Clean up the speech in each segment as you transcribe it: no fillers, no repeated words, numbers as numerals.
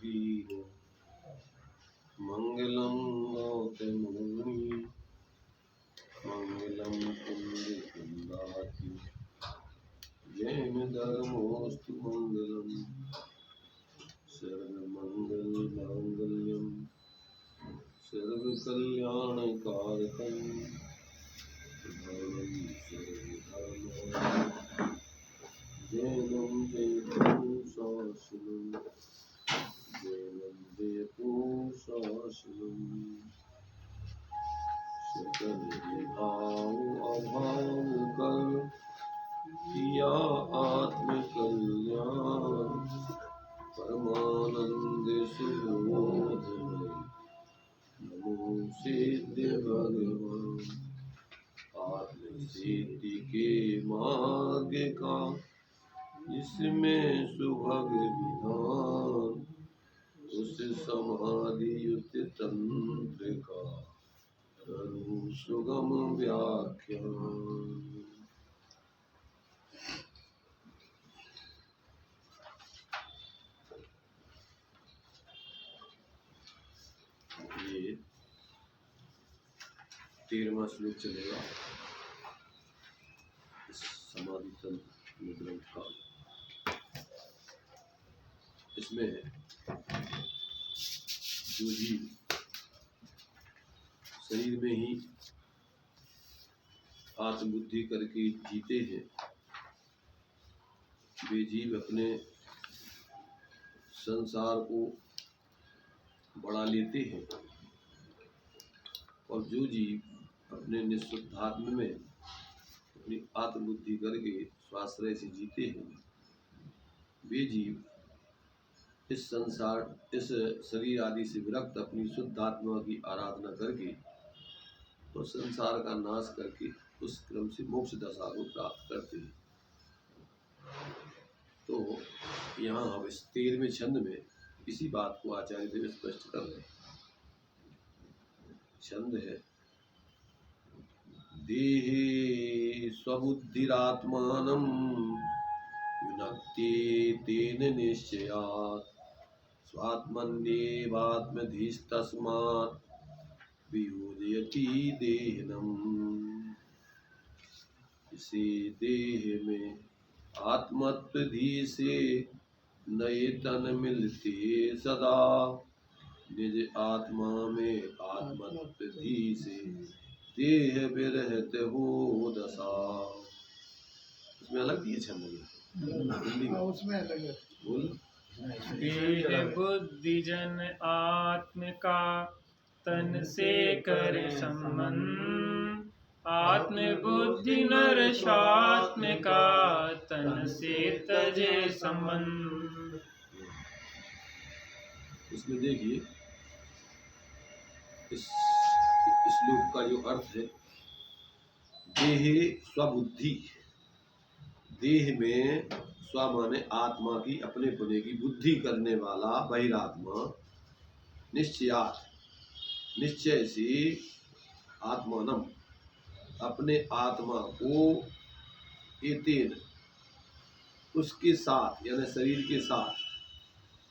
रघुवीर मंगलम गौतममुनि मंगलम कुंदकुंदाति जैन धर्मोस्तु मंगलम सर्वमंगल मांगल्यम सर्वकल्याणकारकं प्रधानं सर्वधर्माणां जैनं जयतु शासनम् सकल विभाव अभाव कर किया आत्मकल्याण परमानंद सुबोध नमो सिद्ध भगवान। आत्म सिद्धि के मार्ग का जिसमें सुभग विधान उस समाधि युक्त तंत्र का करूं सुगम व्याख्यान। ये 13वां श्लोक चलेगा इस समाधि तंत्र ग्रंथ का। इसमें जो जीव शरीर में ही आत्मबुद्धि करके जीते हैं वे जीव अपने संसार को बढ़ा लेते हैं और जो जीव अपने निःशुद्धात्म में अपनी आत्मबुद्धि करके स्वाश्रय से जीते हैं वे जीव इस संसार इस शरीर आदि से विरक्त अपनी शुद्ध आत्मा की आराधना करके तो संसार का नाश करके उस क्रम से मोक्ष दशा को प्राप्त करते हैं। तो यहाँ हम इस 13वें छंद में इसी बात को आचार्य देव स्पष्ट कर रहे हैं। छंद है देहे स्वबुद्धिरात्मानं युनक्ति तेन निश्चयात् स्वात्मन्येवात्मधिस्तस्मात् वियोजयति देहिनम्। इसे देह में आत्मत्वधि से नए तन मिलते सदा निज आत्मा में आत्मत्वधि से देह विरहित हो दशा। उसमें अलग दिए छंद उसमें अलग है। बोल देह बुद्धि जन आत्म का तन से कर संबंध आत्म बुद्धि नर स्वात्म का तन से तजे संबंध। इसमें देखिए इस श्लोक का जो अर्थ है देहे स्वबुद्धि, देह में स्व माने आत्मा की अपने पुणे की बुद्धि करने वाला बहिरात्मा निश्चयात् निश्चय से आत्मानम अपने आत्मा को एतेन उसके साथ यानी शरीर के साथ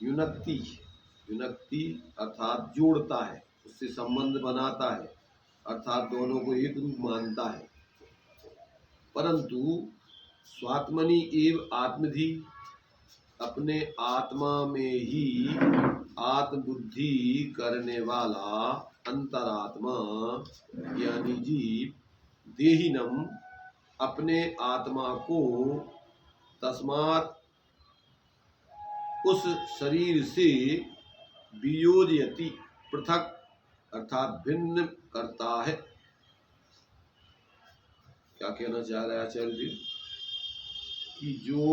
युनक्ति युनक्ति अर्थात जोड़ता है उससे संबंध बनाता है अर्थात दोनों को एक रूप मानता है। परंतु स्वात्मनि एव आत्मधि अपने आत्मा में ही आत्मबुद्धि करने वाला अंतरात्मा यानी जीव देहिनम अपने आत्मा को तस्मात् उस शरीर से वियोजयति पृथक अर्थात भिन्न करता है। क्या कहना चाह रहे हैं आचार्य जी कि जो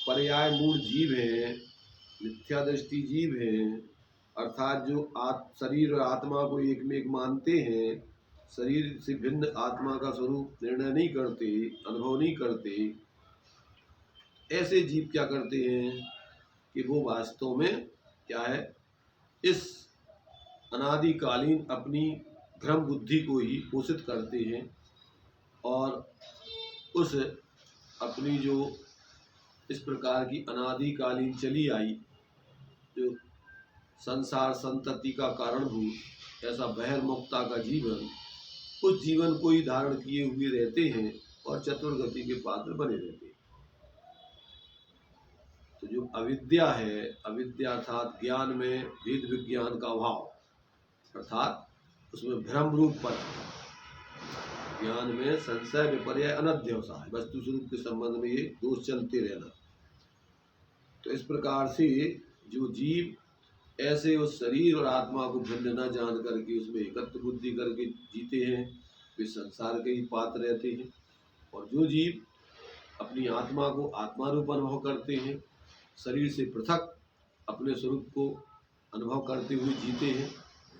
पर्याय मूल जीव हैं मिथ्या दृष्टि जीव हैं अर्थात जो शरीर और आत्मा को एक में एक मानते हैं शरीर से भिन्न आत्मा का स्वरूप निर्णय नहीं करते अनुभव नहीं करते ऐसे जीव क्या करते हैं कि वो वास्तव में क्या है इस अनादिकालीन अपनी भ्रम बुद्धि को ही पोषित करते हैं और उस अपनी जो इस प्रकार की अनादिकालीन चली आई जो संसार संतति का कारणभूत ऐसा बहिर्मुक्ता का जीवन, उस जीवन को ही धारण किए हुए रहते हैं और चतुर्गति के पात्र बने रहते हैं। तो जो अविद्या है, अविद्या अर्थात ज्ञान में भेद विज्ञान का अभाव, अर्थात उसमें भ्रम रूप पर, ज्ञान में संशय विपर्य अनध्यवसाय, वस्तु स्वरूप के संबंध में ये दोष चलते रहना। तो इस प्रकार से जो जीव ऐसे उस शरीर और आत्मा को भिन्न न जान करके उसमें एकत्र बुद्धि करके जीते हैं, वे संसार के ही पात्र रहते हैं। और जो जीव अपनी आत्मा को आत्मा रूप अनुभव करते हैं, शरीर से पृथक अपने स्वरूप को अनुभव करते हुए जीते हैं,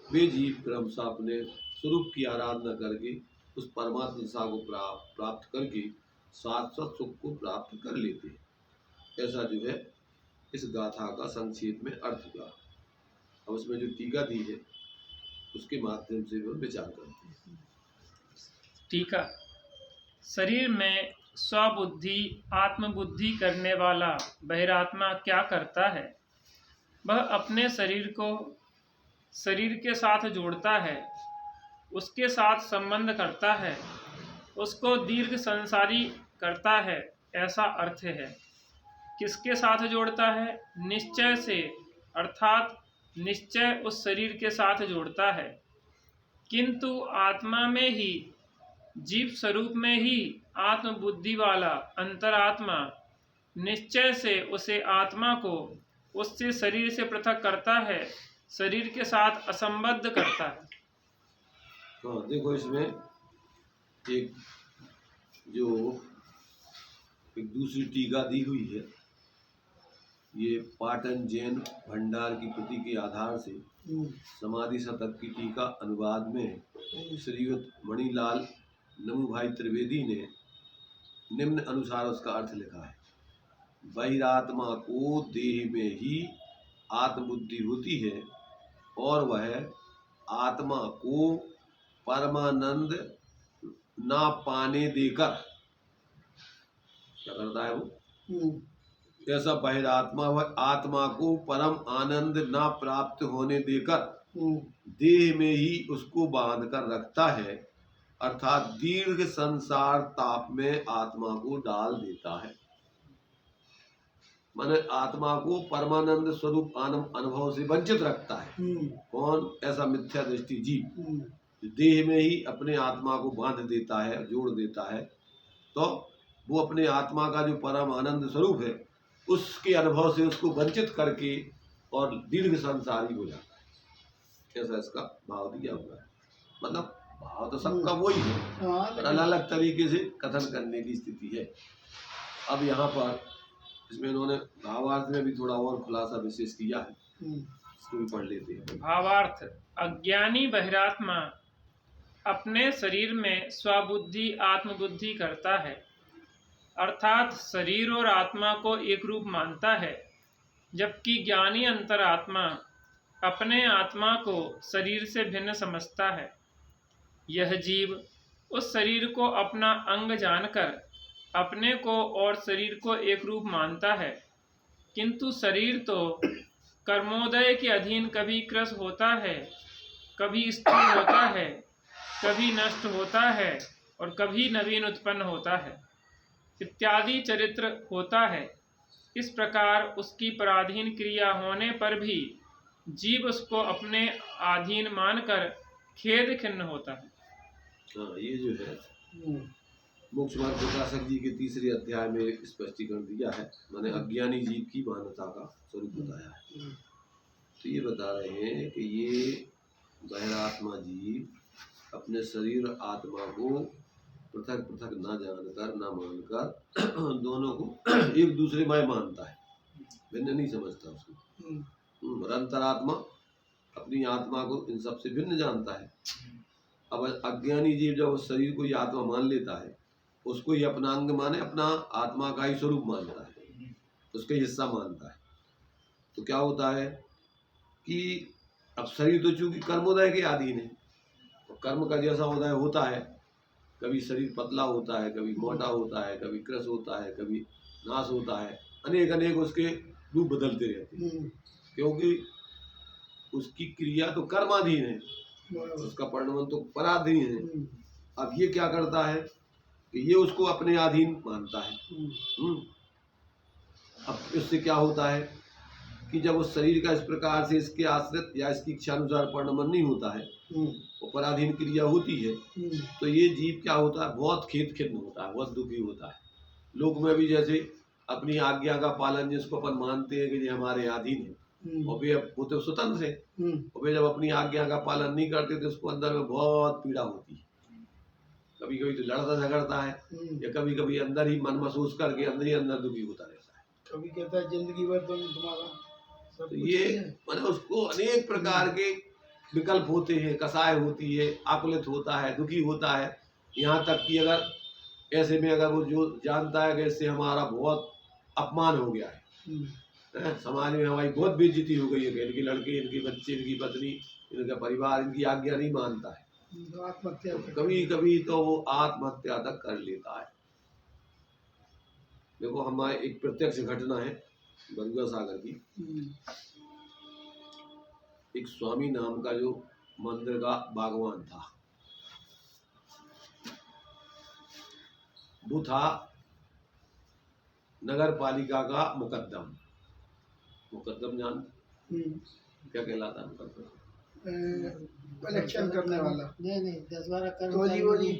वे जीव क्रमशः अपने स्वरूप की आराधना करके उस परमात्मा दिशा को प्राप्त करके शाश्वत सुख को प्राप्त कर लेते हैं। ऐसा जो है इस गाथा का संक्षेप में अर्थ हुआ। अब उसमें जो टीका दी है उसके माध्यम से वो विचार करते हैं। टीका। शरीर में स्वबुद्धि आत्मबुद्धि करने वाला बहिरात्मा क्या करता है? वह अपने शरीर को शरीर के साथ जोड़ता है, उसके साथ संबंध करता है, उसको दीर्घ संसारी करता है, ऐसा अर्थ है। किसके साथ जोड़ता है? निश्चय से, अर्थात निश्चय उस शरीर के साथ जोड़ता है। किंतु आत्मा में ही, जीव स्वरूप में ही आत्मबुद्धि वाला अंतरात्मा निश्चय से उसे आत्मा को उससे शरीर से पृथक करता है, शरीर के साथ असंबद्ध करता है। हाँ, देखो इसमें एक दूसरी टीका दी हुई है। ये पाटन जैन भंडार की कृति के आधार से समाधि शतक की टीका अनुवाद में श्रीयुत मणिलाल नमू भाई त्रिवेदी ने निम्न अनुसार उसका अर्थ लिखा है। बहिरात्मा को देह में ही आत्मबुद्धि होती है और वह आत्मा को परमानंद ना पाने देकर क्या करता है वो? ऐसा बहिरात्मा वह आत्मा को परम आनंद ना प्राप्त होने देकर देह में ही उसको बांध कर रखता है, अर्थात दीर्घ संसार ताप में आत्मा को डाल देता है। माने आत्मा को परमानंद स्वरूप अनुभव से वंचित रखता है। कौन? ऐसा मिथ्या दृष्टि जीव देह में ही अपने आत्मा को बांध देता है, जोड़ देता है, तो वो अपने आत्मा का जो परम आनंद स्वरूप है उसके अनुभव से उसको वंचित करके और दीर्घ संसारी हो जाता है। ऐसा इसका भाव दिया हुआ है। मतलब भाव तो सबका वही है, पर अलग अलग तरीके से कथन करने की स्थिति है। अब यहाँ पर इसमें इन्होंने भावार्थ में भी थोड़ा और खुलासा विशेष किया है, इसको भी पढ़ लेते हैं। भावार्थ। अज्ञानी बहिरात्मा अपने शरीर में स्वबुद्धि आत्मबुद्धि करता है, अर्थात शरीर और आत्मा को एक रूप मानता है, जबकि ज्ञानी अंतरात्मा अपने आत्मा को शरीर से भिन्न समझता है। यह जीव उस शरीर को अपना अंग जानकर अपने को और शरीर को एक रूप मानता है, किंतु शरीर तो कर्मोदय के अधीन कभी कृश होता है, कभी स्थिर होता है, कभी नष्ट होता है और कभी नवीन उत्पन्न होता है, इत्यादि चरित्र होता है। इस प्रकार उसकी पराधीन क्रिया होने पर भी जीव उसको अपने अधीन मानकर खेद खिन्न होता है। हाँ, ये जो है मोक्ष मार्ग प्रकाशक जी के तीसरे अध्याय में स्पष्टीकरण दिया है। मैंने अज्ञानी जीव की मान्यता का स्वरूप बताया है। तो ये बता रहे हैं कि ये बहिरात्मा जीव अपने शरीर और आत्मा को पृथक पृथक न जानकर न मानकर दोनों को एक दूसरे में मानता है, भिन्न नहीं समझता उसको। अंतरात्मा अपनी आत्मा को इन सबसे भिन्न जानता है। अब अज्ञानी जीव जब उस शरीर को ही आत्मा मान लेता है, उसको ही अपना अंग माने, अपना आत्मा का ही स्वरूप मानता है, उसका हिस्सा मानता है, तो क्या होता है कि अब शरीर तो चूंकि कर्मोदय के अधीन है, तो कर्म का जैसा उदय होता है, कभी शरीर पतला होता है, कभी मोटा होता है, कभी कृश होता है, कभी नाश होता है, अनेक अनेक उसके रूप बदलते रहते हैं। क्योंकि उसकी क्रिया तो कर्माधीन है, बराबर। उसका परिणमन तो पराधीन है। हम्म, अब ये क्या करता है कि ये उसको अपने अधीन मानता है। हम्म, अब इससे क्या होता है कि जब उस शरीर का इस प्रकार से इसके आश्रित या इसकी इच्छा अनुसार परिणमन नहीं होता है, हम्म, वो पराधीन क्रिया होती है, तो ये जीव क्या होता है, बहुत खेद खिन्न होता है, बहुत दुखी होता है। लोक में भी जैसे अपनी आज्ञा का पालन जिसको अपन मानते हैं कि ये हमारे अधीन है, और वे वो तो स्वतंत्र है, और वे जब अपनी आज्ञा का पालन नहीं करते तो उसको अंदर में बहुत पीड़ा होती है। कभी कभी तो लड़ता झगड़ता है, या कभी कभी अंदर ही मन महसूस करके अंदर ही अंदर दुखी होता रहता है। कभी कहता है जिंदगी भर तुम तुम्हारा सब तो कुछ ये ही है। मतलब उसको अनेक प्रकार के विकल्प होते हैं, कसाय होती है, आकुलित होता है, दुखी होता है। यहाँ तक कि अगर ऐसे में अगर वो जो जानता है कि इससे हमारा बहुत अपमान हो गया है, समाज में हमारी बहुत बेइज्जती हो गई है कि इनके लड़के, इनके बच्चे, इनकी पत्नी, इनका परिवार इनकी आज्ञा नहीं मानता है, तो आत्महत्या तो कभी कभी तो वो आत्महत्या तक कर लेता है। देखो हमारे एक प्रत्यक्ष घटना है गंगा सागर की। एक स्वामी नाम का जो मंदिर का बागवान था, वो था नगर पालिका का मुकद्दम। मुकद्दम जान क्या कहलाता है मुकद्दम? कलेक्शन करने वाला। नहीं 10-12 तो जी वो जी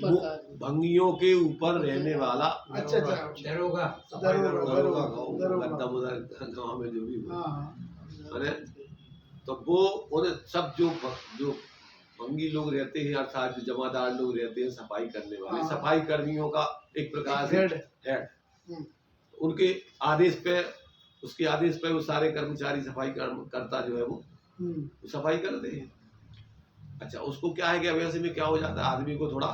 भंगियों के ऊपर रहने वाला। अच्छा दरोगा दरोगा मुकद्दम उधर गाँव में जो भी हुआ है, तो वो उन्हें सब जो भंगी लोग रहते हैं अर्थात जो जमादार लोग रहते हैं, सफाई करने वाले, सफाई कर्मियों का एक प्रकार से हेड, उनके आदेश पे, उसके आदेश पे वो सारे कर्मचारी सफाई करता जो है वो सफाई करते हैं। अच्छा, उसको क्या है कि वैसे में क्या हो जाता है, आदमी को थोड़ा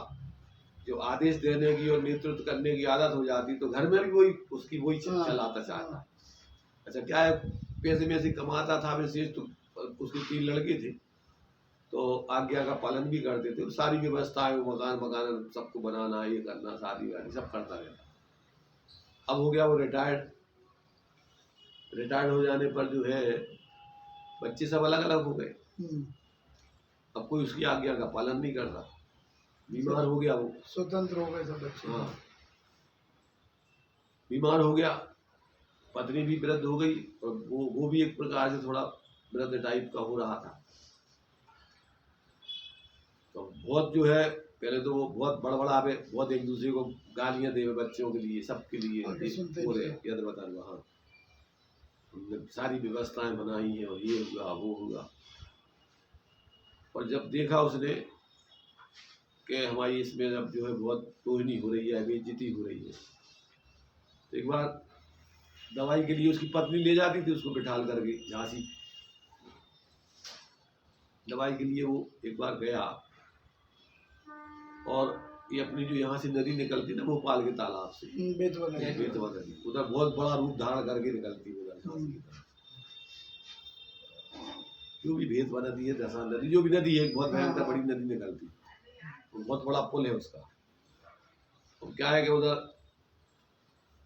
जो आदेश देने की और नेतृत्व करने की आदत हो जाती, तो घर में भी वही उसकी वही चलाता चाहता है। अच्छा, क्या है, पैसे में से कमाता था विशेष, तो उसके 3 लड़के थे, तो आज्ञा का पालन भी करते थे, सारी व्यवस्थाएं, मकान सबको बनाना, ये करना, शादी वादी सब करता रहता। अब हो गया वो रिटायर्ड हो जाने पर जो है बच्चे सब अलग अलग हो गए। अब कोई उसकी आज्ञा का पालन नहीं करता, बीमार हो गया, वो स्वतंत्र हो गए सब बच्चे। हाँ, बीमार हो गया, पत्नी भी वृद्ध हो गई, और वो भी एक प्रकार से थोड़ा वृद्ध टाइप का हो रहा था। तो बहुत जो है, पहले तो वो बहुत बड़बड़ावे, बहुत एक दूसरे को गालियां देवे, बच्चों के लिए, सबके लिए पूरे यद बता वहाँ सारी व्यवस्थाएं बनाई हैं, और ये हुआ वो हुआ। और जब देखा उसने कि हमारी इसमें अब जो है बहुत टोहनी हो रही है, बेइज्जती हो रही है, तो एक बार दवाई के लिए उसकी पत्नी ले जाती थी उसको बिठाल करके झांसी, दवाई के लिए वो एक बार गया, और ये अपनी जो यहाँ से नदी निकलती ना भोपाल के तालाब से, बेतवा नदी, उधर बहुत बड़ा रूप धारण करके निकलती है उधर झांसी की तरफ। जो भी बेतवा नदी है, दसा नदी, जो भी नदी है, बहुत भयंकर बड़ी नदी निकलती है, बहुत बड़ा पुल है उसका। तो क्या है कि उधर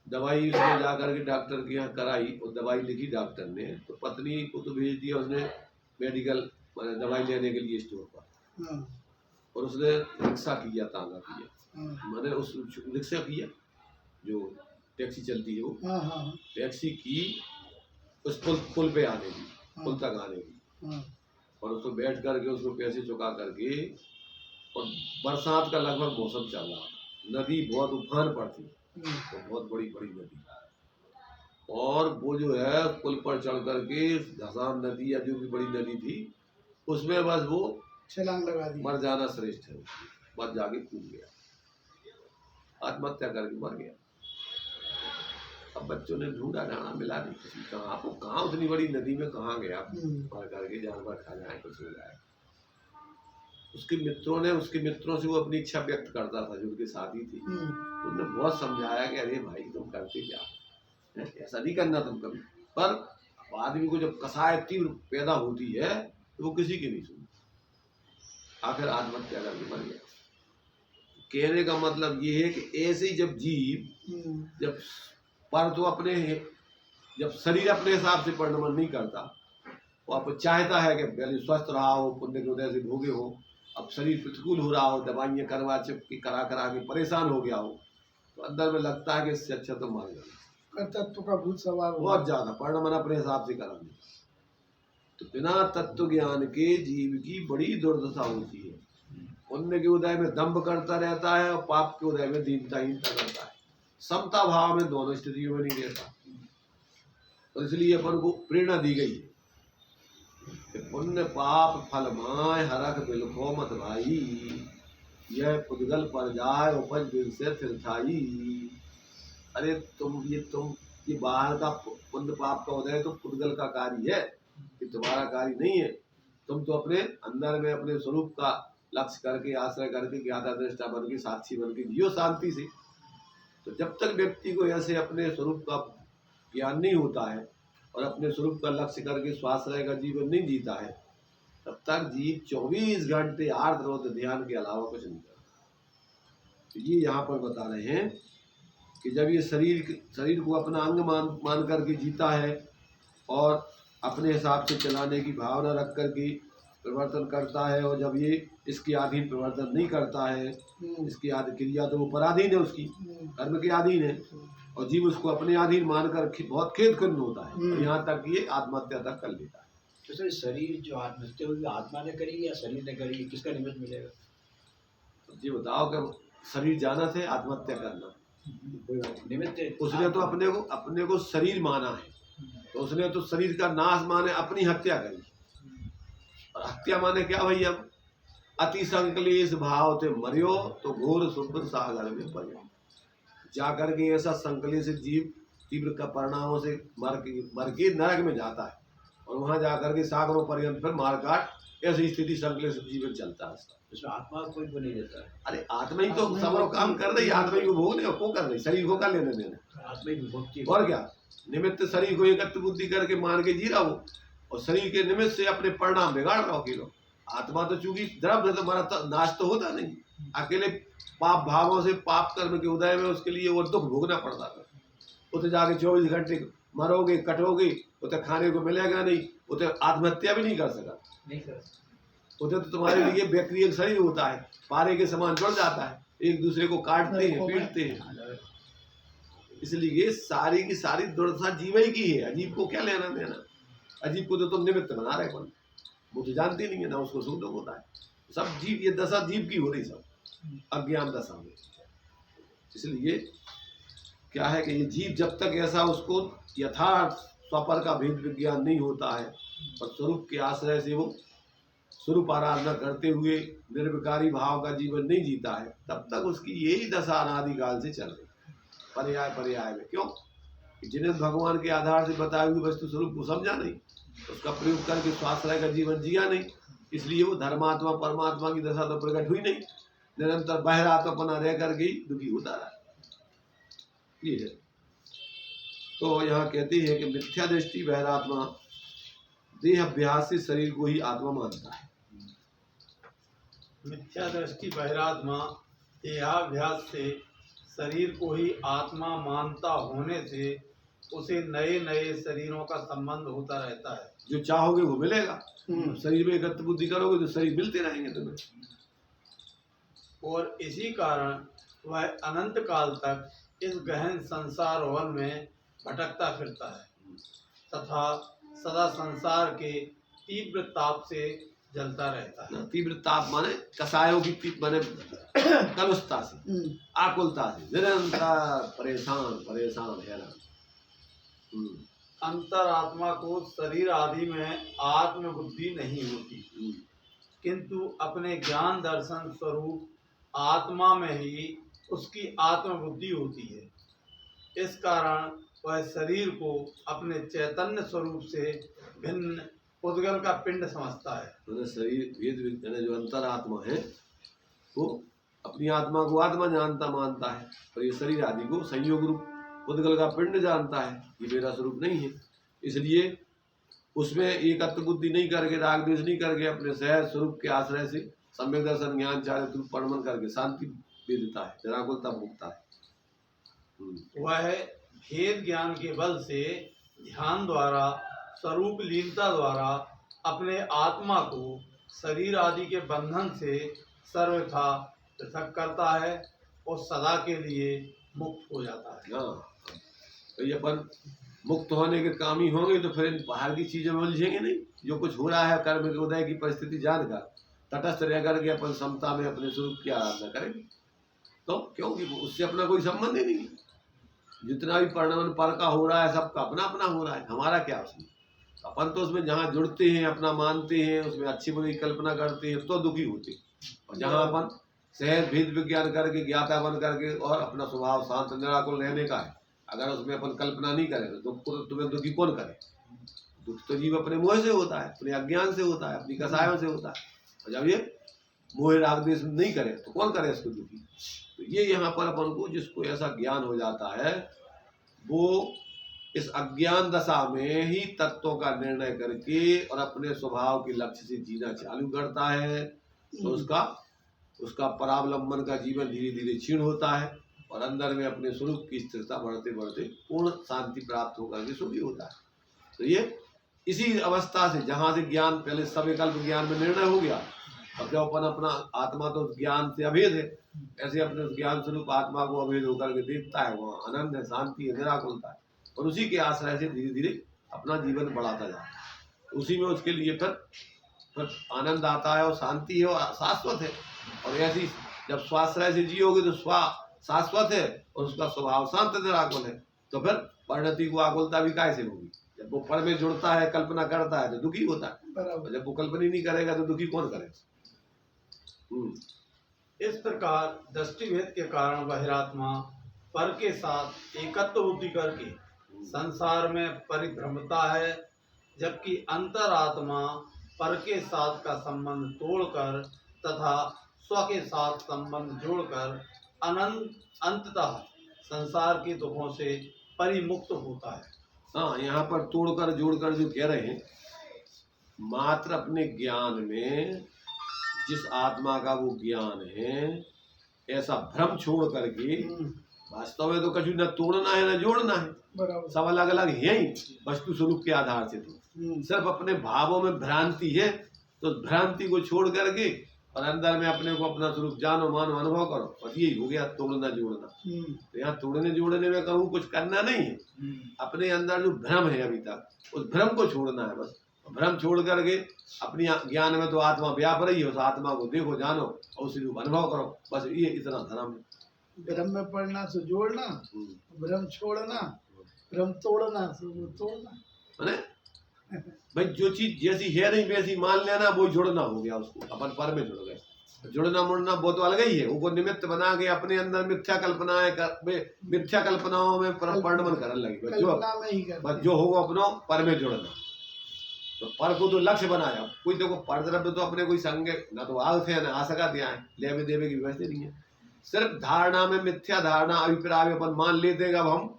दवाई उसने जा करके डॉक्टर के यहाँ कराई, और दवाई लिखी डॉक्टर ने, तो पत्नी को तो भेज दिया उसने मेडिकल दवाई लेने के लिए स्टोर पर, और उसने रिक्शा किया, तांगा किया, मैंने उस रिक्शा किया, जो टैक्सी चलती है वो टैक्सी की, उस पुल पे आने की, पुल तक आने की, और उसको बैठ करके उसको पैसे चुका करके, और बरसात का लगभग मौसम चल रहा था, नदी बहुत उफान पर थी, तो बहुत बड़ी नदी, और वो जो है पुल पर चढ़ करके धसान नदी या जो भी बड़ी नदी थी उसमें बस वो छलांग लगा दी। मर जाना श्रेष्ठ है, बस जाके कूद गया, आत्महत्या करके मर गया। अब बच्चों ने ढूंढा, ढांढा मिला नहीं, किसी कहाँ आपको, कहाँ उतनी बड़ी नदी में कहाँ गया, मर करके जानवर खा जाए, कुछ हो जाए। उसके मित्रों से वो अपनी इच्छा व्यक्त करता था, जो उनकी शादी थी, तो उन्होंने बहुत समझाया कि अरे भाई तुम करते क्या, ऐसा नहीं करना तुम कभी, पर आदमी को जब कसाय तीव्र पैदा होती है तो वो किसी की नहीं सुनती, आखिर आत्महत्या करके मर गया। कहने का मतलब ये है कि ऐसे ही जब जीव जब पर तो अपने जब शरीर अपने हिसाब से परिणमन नहीं करता, वो आप चाहता है कि पहले स्वस्थ रहा हो, पुण्य के उदय से भोगे हो, अब शरीर प्रतिकूल हो रहा हो, दवाइयाँ करवा चुपकी करा करा के परेशान हो गया हो, तो अंदर में लगता है कि इससे अच्छा तो मर जाना। तत्व का भूत सवार हुआ। बहुत ज्यादा परिणाम अपने हिसाब से करेंगे। तो बिना तत्व ज्ञान के जीव की बड़ी दुर्दशा होती है। पुण्य के उदय में दंभ करता रहता है और पाप के उदय में दीनताहीनता करता है। समता भाव में दोनों स्थितियों में नहीं रहता। तो इसलिए अपन को प्रेरणा दी गई है कि पुण्य पाप फल माय हरख बिलखो मत भाई, यह पुद्गल पर जाए उपज बिल से थिरथाई। अरे तुम ये बाहर का पुण्य पाप का उदय तो पुद्गल का कार्य है, ये तुम्हारा कार्य नहीं है। तुम तो अपने अंदर में अपने स्वरूप का लक्ष्य करके आश्रय करके ज्ञाता दृष्टा बन के साक्षी बन के जियो शांति से। तो जब तक व्यक्ति को ऐसे अपने स्वरूप का ज्ञान नहीं होता है और अपने स्वरूप का लक्ष्य करके स्वाश्रय का जीवन नहीं जीता है, तब तक जीव 24 घंटे आर्त रोध ध्यान के अलावा कुछ नहीं करता। तो ये यहाँ पर बता रहे हैं कि जब ये शरीर को अपना अंग मान करके जीता है और अपने हिसाब से चलाने की भावना रख करके प्रवर्तन करता है, और जब ये इसके अधीन प्रवर्तन नहीं करता है, इसकी क्रिया तो वो पराधीन है, उसकी कर्म के अधीन है, और जीव उसको अपने अधीन मानकर बहुत खेद खिन्न होता है, यहाँ तक ये आत्महत्या तक कर लेता है। तो सर शरीर जो आत्महत्या हुई आत्मा ने करी या शरीर ने करी, किसका निमित्त मिलेगा? तो जी बताओ कि शरीर जाना थे आत्महत्या करना, निमित्त उसने तो अपने को शरीर माना है, तो उसने तो शरीर का नाश माने अपनी हत्या करी। और हत्या माने क्या भैया? अति संकलेश भाव ते मरियो तो घोर सुंदर सागर में पड़ो। जाकर के ऐसा संकलेश जीव तीव्र का परिणामों से मर के नरक में जाता है, और वहां जाकर के सागरों पर्यंत फिर मार काट ऐसी स्थिति संकलेश जीवन चलता है। इसमें आत्मा कोई वो नहीं रहता है। अरे आत्मा ही तो सबरो काम कर रही, आत्मा ही को भोगने को कर रही, शरीर को कर लेने देना। आत्मा ही भोगती और क्या निमित्त शरीर को एकत्र बुद्धि करके मान के जी रहा हो, और शरीर के निमित्त से अपने परिणाम बिगाड़ रहा हो। किलो आत्मा तो चूंकि द्रव्य तो मरा नाश तो होता नहीं, अकेले पाप भावों से पाप कर्म के उदय में उसके लिए वो दुख भोगना पड़ता था। उसे जाके 24 घंटे मरोगे कटोगे, उसे खाने को मिलेगा नहीं, उसे आत्महत्या भी नहीं कर सका। उसे तो तुम्हारे लिए व्यक्ति एक शरीर होता है, पारे के समान जुड़ जाता है, एक दूसरे को काटते हैं पीटते हैं। इसलिए सारी की सारी दुर्दशा जीव ही की है, अजीब को क्या लेना देना। अजीब को तो तुम निमित्त बना रहे हो, वो तो जानती नहीं है ना, उसको सुख दुख होता है। सब जीव, ये दशा जीव की हो रही, सब अज्ञान दशा में। इसलिए क्या है कि ये जीव जब तक ऐसा उसको यथार्थ स्वपर का भेद विज्ञान नहीं होता है और स्वरूप के आश्रय से वो स्वरूप आराधना करते हुए निर्विकारी भाव का जीवन नहीं जीता है, तब तक उसकी यही दशा अनादिकाल से चल रही पर्याय में। क्यों? जिन्हें भगवान के आधार से बताए हुए वस्तु स्वरूप को समझा नहीं, उसका प्रयोग करके स्वाश्रय का जीवन जिया नहीं, इसलिए वो धर्मात्मा परमात्मा की दशा तो प्रकट हुई नहीं, निरंतर बहिरात्मपना रह करके ही दुखी होता रहा। ये है। तो यहाँ कहते हैं कि मिथ्या दृष्टि बहिरात्मा देह अभ्यास से शरीर को ही आत्मा मानता है। मिथ्या दृष्टि बहिरात्मा देहाभ्यास से शरीर को ही आत्मा मानता होने से उसे नए नए शरीरों का संबंध होता रहता है। जो चाहोगे वो मिलेगा, शरीर में एकत्र बुद्धि करोगे तो शरीर मिलते रहेंगे तुम्हें, और इसी कारण वह अनंत काल तक इस गहन संसार वन में भटकता फिरता है तथा सदा संसार के तीव्र ताप से जलता रहता है। तीव्र ताप माने कसायों की माने कलुषता से, आकुलता से निरंतर परेशान हैरान। अंतरात्मा को शरीर आदि में आत्म बुद्धि नहीं होती, किंतु अपने ज्ञान दर्शन स्वरूप आत्मा में ही उसकी आत्म बुद्धि होती है। इस कारण वह शरीर को अपने चैतन्य स्वरूप से भिन्न उद्गल का पिंड समझता है। तो शरीर वेद जो अंतरात्मा है वो अपनी आत्मा को आत्मा जानता मानता है, और ये शरीर आदि को संयोग रूप उद्गल का पिंड जानता है, ये मेरा स्वरूप नहीं है। इसलिए उसमें एकत्व बुद्धि नहीं करके, राग द्वेष नहीं करके, अपने सहज स्वरूप के आश्रय से सम्यक दर्शन ज्ञान चारित्र रूप परमन करके शांति दे देता है, निराकुलता भोगता है। वह भेद ज्ञान के बल से ध्यान द्वारा स्वरूप लीनता द्वारा अपने आत्मा को शरीर आदि के बंधन से सर्वथा पृथक करता है और सदा के लिए मुक्त हो जाता है। हाँ, तो ये अपन मुक्त होने के काम ही होंगे तो फिर इन बाहर की चीजों में उलझेंगे नहीं। जो कुछ हो रहा है कर्म के उदय की परिस्थिति जानकर तटस्थ रह करके अपन समता में अपने स्वरूप की आराधना करेंगे। तो क्योंकि उससे अपना कोई संबंध ही नहीं। जितना भी परिणाम पर का हो रहा है सबका अपना अपना हो रहा है, हमारा क्या उसमें। अपन तो उसमें जहाँ जुड़ते हैं, अपना मानते हैं, उसमें अच्छी बुरी कल्पना करते हैं तो दुखी होते। और जहाँ अपन सहज भेद विज्ञान करके ज्ञाता बन करके और अपना स्वभाव शांत निराकुल रहने का है, अगर उसमें अपन कल्पना नहीं करें तो दुख को तुम्हें दुखी कौन करे। दुख तो जीव अपने मोह से होता है, अपने अज्ञान से होता है, अपनी कसायों से होता है। और जब ये मोह राग द्वेष नहीं करे तो कौन करे इसको दुखी। तो ये यहाँ पर अपन को जिसको ऐसा ज्ञान हो जाता है वो इस अज्ञान दशा में ही तत्वों का निर्णय करके और अपने स्वभाव के लक्ष्य से जीना चालू करता है। तो उसका परावलंबन का जीवन धीरे धीरे क्षीण होता है और अंदर में अपने स्वरूप की स्थिरता बढ़ते बढ़ते पूर्ण शांति प्राप्त होकर के सुखी होता है। तो ये इसी अवस्था से जहाँ से ज्ञान पहले सविकल्प ज्ञान में निर्णय हो गया, अब जब अपन अपना आत्मा तो ज्ञान से अभेद है, ऐसे अपने ज्ञान स्वरूप आत्मा को अभेद होकर के देखता है, वहाँ आनंद है, शांति है, निराकुलता है और उसी के आश्रय से धीरे धीरे अपना जीवन बढ़ाता जाता है। उसी में उसके लिए फिर आनंद आता है और शांति है और शाश्वत है। और ऐसी जब स्वाश्रय से जियोगे तो शाश्वत है और उसका स्वभाव शांत निराकुल है, तो फिर परिणति को आकुलता भी कैसे होगी। जब वो पर में जुड़ता है, कल्पना करता है तो दुखी होता है, और जब वो कल्पना ही नहीं करेगा तो दुखी कौन करे। इस प्रकार दृष्टिभेद के कारण बहिरात्मा पर के साथ एकत्व बुद्धि करके संसार में परिभ्रमता है, जबकि अंतरात्मा पर के साथ का संबंध तोड़कर तथा स्व के साथ संबंध जोड़कर अंततः संसार के दुखों से परिमुक्त होता है। हाँ, यहाँ पर तोड़कर जोड़कर जो कह रहे हैं, मात्र अपने ज्ञान में जिस आत्मा का वो ज्ञान है, ऐसा भ्रम छोड़ करके वास्तव में तो कछु न तोड़ना है न जोड़ना है, सब अलग अलग है ही वस्तु स्वरूप के आधार से। तो सिर्फ अपने भावों में भ्रांति है, तो भ्रांति को छोड़ करके और अंदर में अपने को अपना स्वरूप जानो मानो अनुभव करो, बस यही हो गया तोड़ना जोड़ना। तो यहाँ तोड़ने जोड़ने में कहूँ कुछ करना नहीं है, अपने अंदर जो भ्रम है अभी तक उस भ्रम को छोड़ना है बस। भ्रम छोड़ करके अपनी ज्ञान में तो आत्मा व्याप रही है, उस आत्मा को देखो जानो और उसी रूप अनुभव करो, बस ये इतना धर्म है। भ्रम में पड़ना सो जोड़ना, भ्रम छोड़ना, भ्रम तोड़ना सो तोड़ना। भाई जो चीज जैसी है नहीं वैसी मान लेना, वो जुड़ना हो गया, उसको अपन पर में जुड़ गए। जुड़ना मुड़ना वो तो अलग ही है, वो निमित्त बना के अपने अंदर मिथ्या कल्पनाओं में परिणमन करने लगे। बस जो होगा अपनों पर में जुड़ना, तो पर को तो लक्ष्य बनाया। कोई देखो पर द्रव्य तो अपने कोई संग न तो आग थे न आ सका दिया है, लेवे देवे की व्यवस्था नहीं है। सिर्फ धारणा में मिथ्या धारणा अभिप्राय में अपन मान लेते हैं। अब हम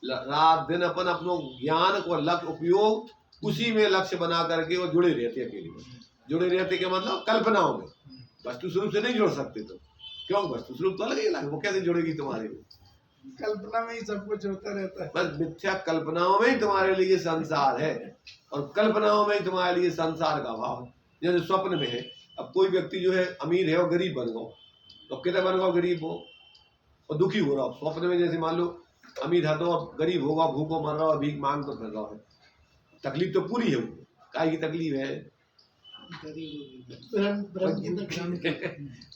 रात दिन अपन अपनों ज्ञान को लक्ष्य उपयोग उसी में लक्ष्य बना करके वो जुड़े रहते हैं। अकेले जुड़े रहते के मतलब कल्पनाओं में, वस्तु स्वरूप से नहीं जुड़ सकते। तो क्यों, वस्तु स्वरूप तो अलग ही अलग, वो कैसे जुड़ेगी तुम्हारे में। कल्पना में ही सब कुछ होता रहता है। बस मिथ्या कल्पनाओं में ही तुम्हारे लिए संसार है और कल्पनाओं में ही तुम्हारे लिए संसार का भाव है। जैसे स्वप्न में है, अब कोई व्यक्ति जो है अमीर है और गरीब बन गो, तो कितने बन गो, गरीब हो और दुखी हो रहा हो। स्वप्न में जैसे मान लो अमीर है तो अब गरीब होगा, भूखो मर रहा हो, भीख मांग तो फिर रहा है, तकलीफ तो पूरी है। काय की तकलीफ है,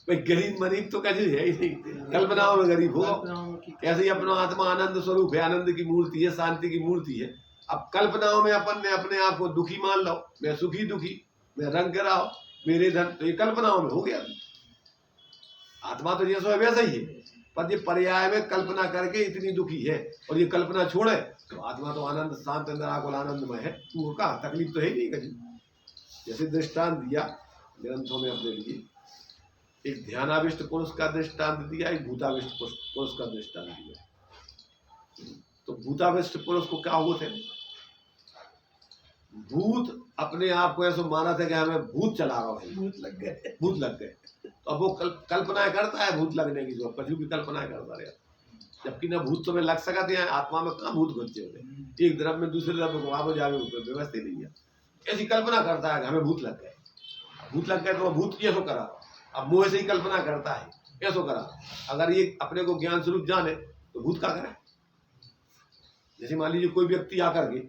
भाई गरीब मरीब तो कैसे है ही नहीं, कल्पनाओं में गरीब हो। ऐसे ही अपना आत्मा आनंद स्वरूप है, आनंद की मूर्ति है, शांति की मूर्ति है। अब कल्पनाओं में अपन ने अपने आप को दुखी मान लो, मैं सुखी दुखी, मैं रंग गिरा हो, मेरे धन, तो ये कल्पनाओं में हो गया। आत्मा तो जैसा है वैसा ही है, पर ये पर्याय में कल्पना करके इतनी दुखी है और ये कल्पना छोड़े तो आत्मा तो आनंद शांत निराकुल आनंदमय है। वो कहा तकलीफ तो है ही नहीं कहीं। जैसे दृष्टांत दिया ग्रंथों में अपने लिए, एक ध्यानाविष्ट पुरुष का दृष्टांत दिया, एक भूताविष्ट पुरुष का दृष्टांत दिया। तो भूताविष्ट पुरुष को क्या होते हैं, भूत अपने आप को ऐसा माना था कि हमें भूत चला रहा है, भूत लग गए। तो अब वो कल्पनाएं करता है भूत लगने की, जो कभी भी कल्पनाएं करता रहा, जबकि ना भूत तुम्हें लग सकते हैं। आत्मा में कहाँ भूत घुसते होते, एक द्रव्य में दूसरे द्रव्य को वहां जावे, व्यवस्था नहीं है। ऐसी कल्पना करता है कि हमें भूत लग गए, भूत लग गए तो वह भूत ये सो करा, अब मोह से ही कल्पना करता है ऐसो करा। अगर ये अपने को ज्ञान स्वरूप जाने तो भूत क्या करे। जैसे मान लीजिए कोई व्यक्ति आकर के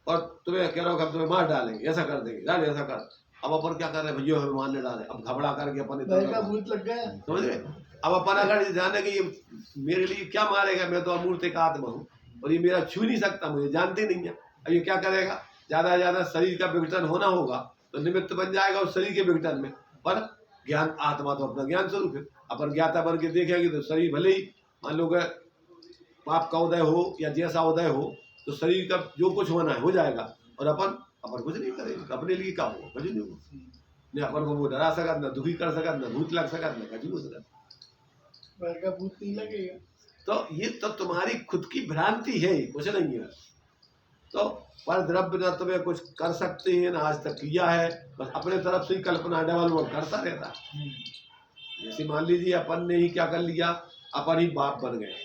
और तुम्हें कह रहा हो कि हम तुम्हें मार डालेंगे, ऐसा कर देंगे, डाले ऐसा कर, अब अपन क्या कर रहे हैं, भैया हमें मारने डाले, अब घबरा करके अपन भाई का भूत लग गया। समझ रहे। अब अपन अगर जाने कि ये मेरे लिए क्या मारेगा, मैं तो अमूर्त एक आत्मा हूँ और ये मेरा छू नहीं सकता, मुझे जानते नहीं है, अब ये क्या करेगा, ज्यादा से ज्यादा शरीर का विघटन होना होगा तो निमित्त बन जाएगा उस शरीर के विघटन में, पर ज्ञान आत्मा तो अपना ज्ञान स्वरूप है। अपन ज्ञाता बन के देखेंगे तो शरीर भले ही मान लो पाप का उदय हो या जैसा उदय हो तो शरीर का जो कुछ होना है हो जाएगा, और अपन कुछ नहीं करेंगे, अपने लिए क्या होगा, कुछ नहीं होगा, नहीं अपन को वो डरा सकत, न दुखी कर सकत, न भूत लग सकत, न कुछ हो सकत, भाई का भूत नहीं लगेगा। तो ये तो तुम्हारी खुद की भ्रांति है, कुछ नहीं है। तो पर द्रव्य न तुम्हें कुछ कर सकते हैं, न आज तक किया है, बस अपने तरफ से ही कल्पना डेवलप करता रहता है। जैसे मान लीजिए अपन ने ही क्या कर लिया, अपन ही बाप बन गए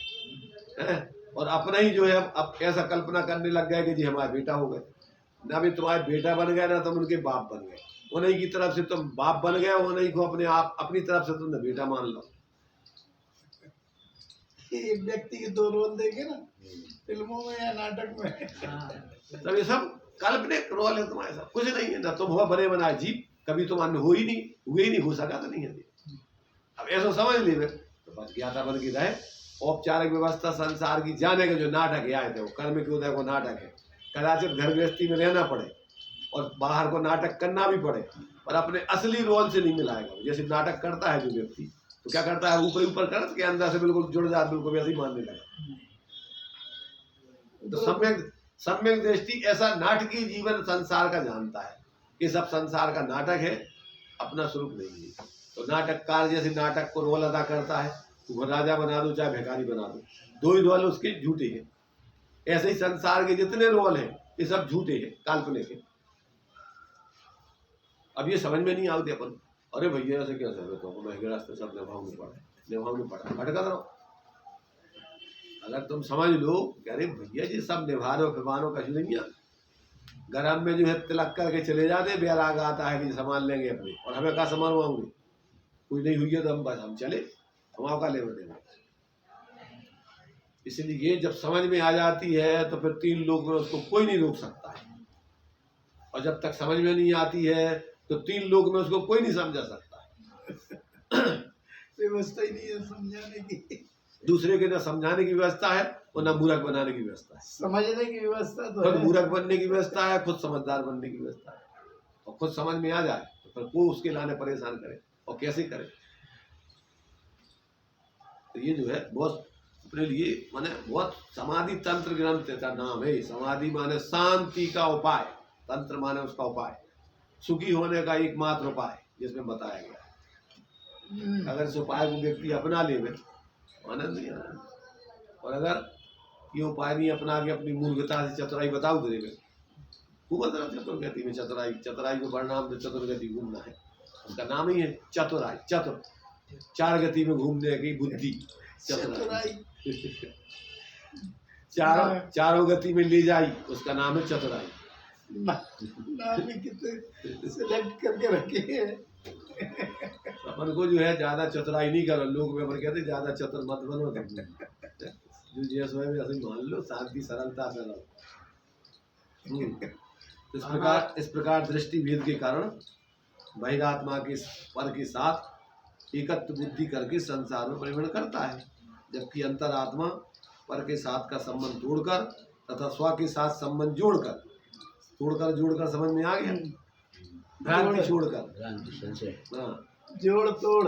हैं, और अपना ही जो है अब ऐसा कल्पना करने लग गए कि जी हमारे बेटा हो गए, ना भी तुम्हारे बेटा बन गए ना तुम उनके बाप बन गए, उन्हीं की तरफ से तुम बाप बन गए, उन्हीं को अपने आप अपनी तरफ से तुमने बेटा मान लो। एक व्यक्ति के दो रोल देखे ना फिल्मों में या नाटक में, तब ये सब काल्पनिक रोल है तुम्हारे साथ, कुछ नहीं है, ना तुम हो बने बनाए जीव, कभी तुम अन्य हो ही नहीं, हुए ही नहीं, हो सका तो नहीं है। अब ऐसा समझ लीजिए तो बस ज्ञाता बन के रहे। औपचारिक व्यवस्था संसार की जाने के जो नाटक है आए थे वो कर्म के उदय को नाटक है, कदाचित घर गृहस्थी में रहना पड़े और बाहर को नाटक करना भी पड़े, पर अपने असली रोल से नहीं मिलाएगा। जैसे नाटक करता है जो व्यक्ति तो क्या करता है, ऊपर ऊपर कर के अंदर से बिल्कुल जुड़ जाता, बिल्कुल वैसे ही मानने लगा। तो सम्यक दृष्टि ऐसा नाटकीय जीवन संसार का जानता है कि सब संसार का नाटक है, अपना स्वरूप नहीं है। तो नाटककार जैसे नाटक को रोल अदा करता है, वो राजा बना दो चाहे भिखारी बना दो, दो ही रोल उसके झूठे हैं। ऐसे ही संसार के जितने रोल हैं ये सब झूठे हैं, काल्पनिक है। अब ये समझ में नहीं आते अपन, अरे भैया ऐसे कैसे है, तो महंगे रास्ते सब निभावने पड़ा भटकत रहो। अगर तुम समझ लो कि अरे भैया जी सब निभानो फिमानो का नहीं है, गरम में जो है तिलक करके चले जाते, बैराग आता है कि संभाल लेंगे अपने, और हमें कहा संभालवाऊंगे, कोई नहीं हुई है तो हम बस हम चले, हम का ले देंगे। इसलिए जब समझ में आ जाती है तो फिर तीन लोग में उसको कोई नहीं रोक सकता है, और जब तक समझ में नहीं आती है तो तीन लोग में उसको कोई नहीं समझा सकता। व्यवस्था ही नहीं है समझाने की, दूसरे के न समझाने की व्यवस्था है और न मूर्ख बनाने की व्यवस्था है। समझने की व्यवस्था तो खुद है, मूर्ख बनने की व्यवस्था है, खुद समझदार बनने की व्यवस्था है। और खुद समझ में आ जाए तो फिर को उसके लाने परेशान करे, और कैसे करे। तो ये जो है बहुत अपने लिए माने बहुत समाधि तंत्र ग्रंथ का नाम है। समाधि माने शांति का उपाय, तंत्र माने उसका उपाय, सुखी होने का एकमात्र उपाय जिसमें बताया गया। अगर इस उपाय को व्यक्ति अपना ले आनंद नहीं आना, और अगर ये उपाय नहीं अपना के अपनी मूर्खता से चतुराई बताओ दे खूब चतुर्गति में चतुराई को परिणाम चतुर्गति घूमना है, उसका नाम ही है चतुराई। चतुर चार गति में घूमने की बुद्धि चतुराई, चारों गति में ले जाई, उसका नाम है चतुराई। नाम भी कितने सिलेक्ट करके रखे हैं। अपन को जो है ज्यादा चतुराई नहीं करो, लोग में अपन कहते ज्यादा चतुर मत बनो, जो जैसे ऐसे मान लो, शांति सरलता से रहो। इस प्रकार दृष्टि भेद के कारण बहिरात्मा के पर के साथ एकत्व बुद्धि करके संसार में परिभ्रमण करता है, जबकि अंतरात्मा पर के साथ का संबंध तोड़कर तथा स्व के साथ संबंध जोड़कर समझ में आ गया, भ्रांति छोड़कर। हाँ, जोड़ तोड़,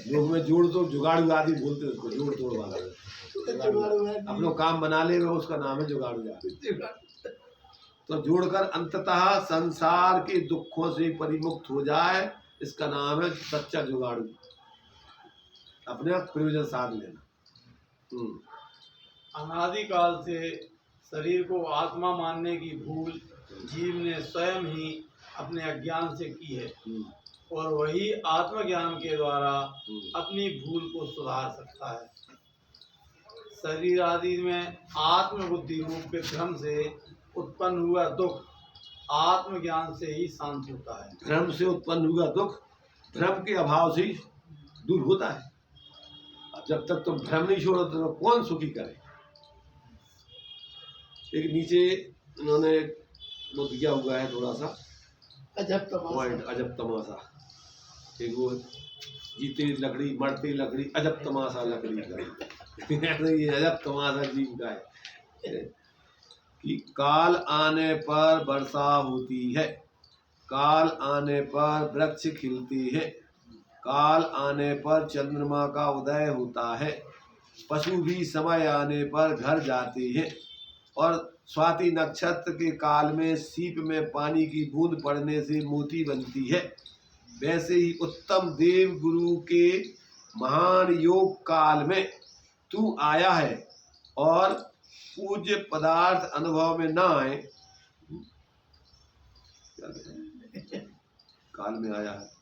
लोग में जोड़ तोड़ जुगाड़ू आदि बोलते उसको, जोड़ तोड़ वाला अपना काम बना ले उसका नाम है जुगाड़ू आदि। तो जोड़कर अंततः संसार के दुखों से परिमुक्त हो जाए, इसका नाम है सच्चा जुगाड़ू, अपने प्रयोजन साध लेना। अनादिकाल से शरीर को आत्मा मानने की भूल जीव ने स्वयं ही अपने अज्ञान से की है, और वही आत्मज्ञान के द्वारा अपनी भूल को सुधार सकता है। शरीर आदि में आत्मबुद्धि रूप के भ्रम से उत्पन्न हुआ दुख आत्मज्ञान से ही शांत होता है। भ्रम से उत्पन्न हुआ दुख भ्रम के अभाव से ही दूर होता है। अब जब तक तुम भ्रम नहीं छोड़ो तो कौन सुखी करे। एक नीचे उन्होंने वो दिया हुआ है थोड़ा सा अजब तमाशा। पॉइंट, अजब तमाशा। एक वो जीते लकड़ी मरते लकड़ी अजब तमाशा लकड़ी का ये अजब तमाशा जीव का है कि काल आने पर वर्षा होती है, काल आने पर वृक्ष खिलते हैं, काल आने पर चंद्रमा का उदय होता है, पशु भी समय आने पर घर जाते हैं और स्वाति नक्षत्र के काल में सीप में पानी की बूंद पड़ने से मोती बनती है। वैसे ही उत्तम देव गुरु के महान योग काल में तू आया है और पूज्य पदार्थ अनुभव में ना आए, काल में आया है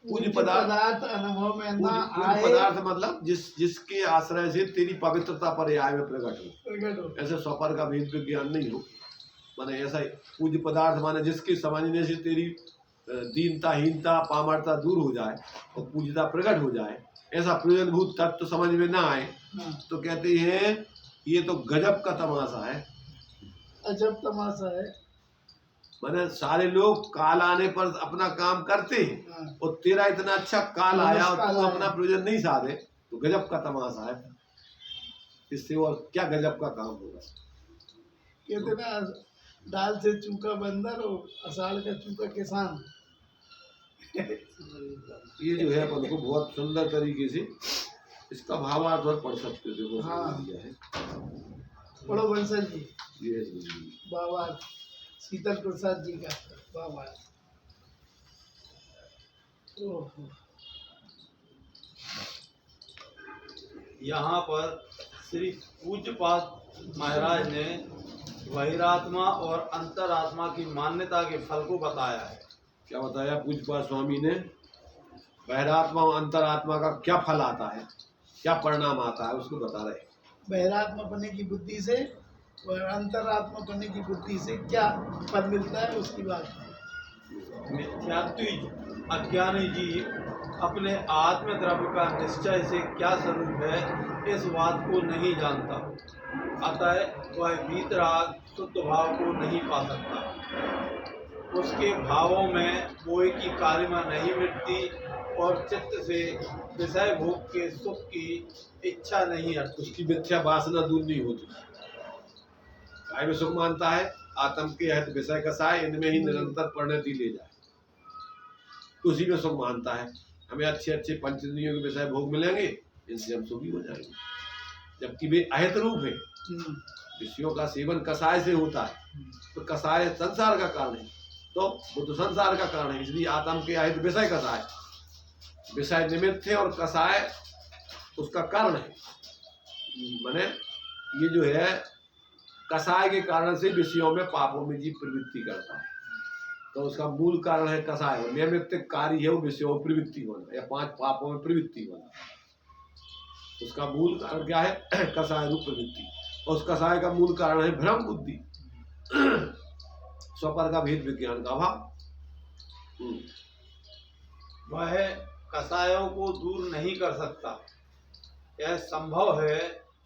पूज्य पदार्थ अनुभव में ना पूज्य आए। पदार्थ मतलब जिसके आश्रय से तेरी पवित्रता पर्याय में प्रकट हो। प्रकट हो। ऐसे स्वपर का भेद विज्ञान नहीं हो, माने ऐसा पूज्य पदार्थ माने जिसके समझने से तेरी दीनता हीनता पामरता दूर हो जाए और पूज्यता प्रकट हो जाए, ऐसा प्रयोजनभूत तत्व समझ में ना आए तो कहते हैं ये तो गजब का तमाशा है, अजब तमाशा है। माने सारे लोग काल आने पर अपना काम करते हैं और तेरा इतना अच्छा काल आया और तू अपना प्रयोजन नहीं साधे तो गजब का तमाशा है। इससे और क्या गजब का काम होगा। कहते ना दाल से चूका बंदर और असाल का चूका किसान। ये जो है अपन को बहुत सुंदर तरीके से इसका भावार्थ और पढ़ सकते थे वो हाँ। दिया है। पढ़ो बंसल जी ये बाबा शीतल प्रसाद जी का बाबा। ओहो। यहाँ पर श्री पूज्यपाद महाराज ने बहिरात्मा और अंतरात्मा की मान्यता के फल को बताया है। क्या बताया पूज्यपाद स्वामी ने, बहिरात्मा और अंतरात्मा का क्या फल आता है, क्या परिणाम आता है उसको बता रहे। बहिरात्मा बनने की बुद्धि से और अंतरात्मा बनने की बुद्धि से क्या फल मिलता है उसकी बात। मिथ्यात्विक अज्ञानी जीव अपने आत्म द्रव्य का निश्चय से क्या स्वरूप है इस बात को नहीं जानता, अतः वह वीतराग शुद्ध भाव को नहीं पा सकता। उसके भावों में मोह की कालिमा नहीं मिटती और चित्त से विषय भोग के सुख की इच्छा नहीं हटती। उसकी मिथ्या वासना दूर नहीं होती। काय में सुख मानता है, आत्म के हित विषय कसाय इनमें ही निरंतर परिणति ले जाए, उसी में सुख मानता है। हमें अच्छे अच्छे पंचेंद्रियों के विषय भोग मिलेंगे, इनसे हम सुखी हो जाएंगे, जबकि वे अहित रूप है। विषयों का सेवन कसाय से होता है, तो कसाय संसार का कारण है, तो वो तो संसार का कारण है, इसलिए आत्म के अहित विषय कसाय, विषय निमित्त है और कसाय उसका कारण है। माने ये जो है कसाय के कारण से विषयों में पापों में जीव प्रवृत्ति करता है, तो उसका मूल कारण है कसाय। नैमित्तिक कार्य है वो विषयों में प्रवृत्ति होना या 5 पापों में प्रवृत्ति होना, उसका मूल कारण क्या है? कसाय रूप प्रवृत्ति। और उस कसाय का मूल कारण है भ्रम बुद्धि, स्वपर का भेद विज्ञान का अभाव। वह कसायों को दूर नहीं कर सकता। यह संभव है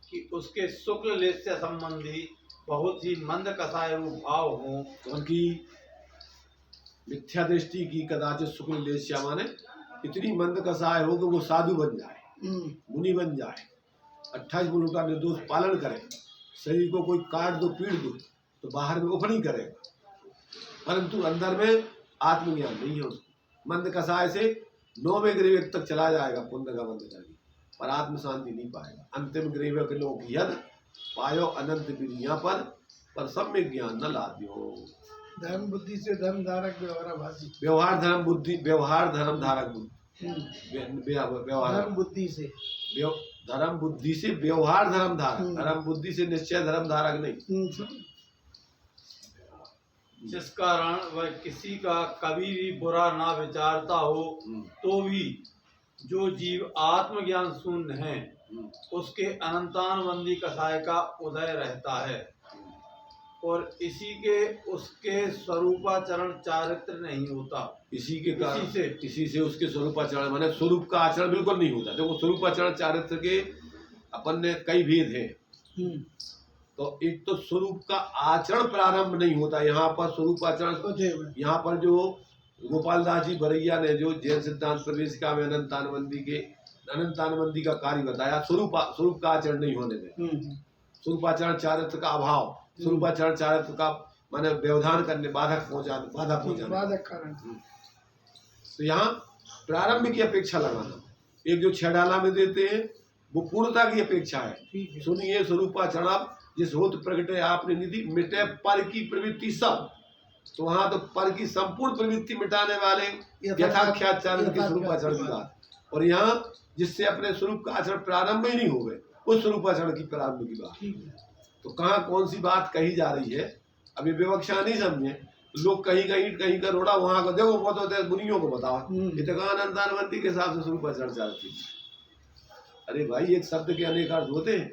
कि उसके शुक्ल लेश से संबंधी बहुत ही मंद कसाय रूप भाव हों। उनकी मिथ्या दृष्टि की कदाचित शुक्ल लेश्या माने इतनी मंद कसाय हो कि वो साधु बन जाए, मुनि बन जाए, 28 गुणों का निर्दोष पालन करे, शरीर को कोई काट दो पीट दो तो बाहर में उफड़ी करेगा, परंतु अंदर में आत्मज्ञान नहीं है उसको। मंद कसाय से 9वें ग्रीव तक चला जाएगा पुण्य का बंद करके, पर आत्म शांति नहीं पाएगा। अंतिम ग्रीव के लोग यद पायो अनंत विनिया पर सम्यक ज्ञान न लाद्यो। धर्म बुद्धि से धर्म धारक व्यवहार भाषी। व्यवहार धर्म बुद्धि, व्यवहार धर्म धारक बुद्धि, व्यवहार धर्म बुद्धि से धर्म बुद्धि से व्यवहार धर्म धारक, धर्म बुद्धि से निश्चय धर्म धारक नहीं। जिस कारण वह किसी का कभी भी बुरा ना विचारता हो, तो भी जो जीव आत्मज्ञान शून्य है उसके अनंतानुबंधी कसाय का उदय रहता है। और इसी के उसके स्वरूपाचरण चारित्र नहीं होता। इसी के कारण इसी से। इसी से उसके स्वरूपाचरण माने स्वरूप का आचरण बिल्कुल नहीं होता। देखो स्वरूपाचरण चारित्र के अपन ने कई भेद हैं। तो एक तो स्वरूप का आचरण प्रारंभ नहीं होता, यहाँ पर स्वरूपाचरण। यहाँ पर जो गोपाल दास जी बरैया ने जो जैन सिद्धांत प्रवेशिका में अनंतानुबंधी का कार्य बताया, स्वरूप का आचरण नहीं होने में, स्वरूपाचरण चारित्र का अभाव, स्वरूपाचरण चारित्र का माने व्यवधान करने, बाधा पहुंचाने कारण। तो यहाँ प्रारंभ की अपेक्षा लगाना, एक जो 6 डाला में देते हैं वो पूर्णता की अपेक्षा है। सुनिए स्वरूपाचरण आप जिस होत प्रगटे आपने निधि मिटे पर की प्रवृत्ति सब। तो वहां तो पर की संपूर्ण प्रवृत्ति मिटाने वाले यथाख्याचारण के स्वरूपाचरण की बात, और यहाँ जिससे अपने स्वरूप का आचरण प्रारंभ ही नहीं हो गए उस स्वरूपाचरण की प्रारंभ की बात। तो कहाँ कौन सी बात कही जा रही है अभी विवक्षा नहीं समझे लोग, कहीं का रोड़ा वहां का देखो बहुत होते हैं, मुनियों को बताओ अनंतानुबंधी के हिसाब से स्वरूपाचरण चाहती। अरे भाई एक शब्द के अनेक अर्थ होते हैं।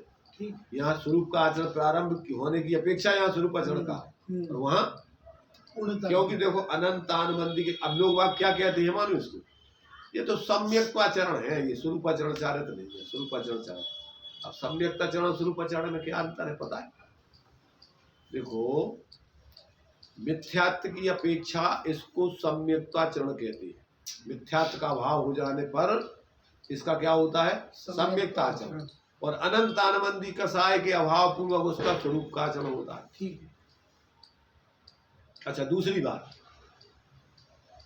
यहाँ स्वरूप का आचरण प्रारंभ होने की अपेक्षा यहाँ स्वरूपाचरण का, और वहाँ क्योंकि देखो अनंतानुबंधी के अब लोग वाक क्या कहते हैं मानो इसको, ये तो सम्यक्ताचरण है, ये स्वरूपाचरण चारित्र नहीं है, स्वरूपाचरण चारित्र। अब सम्यक्ताचरण स्वरूपाचरण में क्या अंतर है पता है? देखो मिथ्यात्व की अपेक्षा इसको सम्यक्ताचरण कहते हैं। मिथ्यात्व का अभाव हो जाने पर इसका क्या होता है? सम्यक्ताचरण। और अनंतानुबंधी कसाय के अभाव पूर्वक उसका स्वरूप का आचरण होता है। ठीक है। अच्छा दूसरी बात,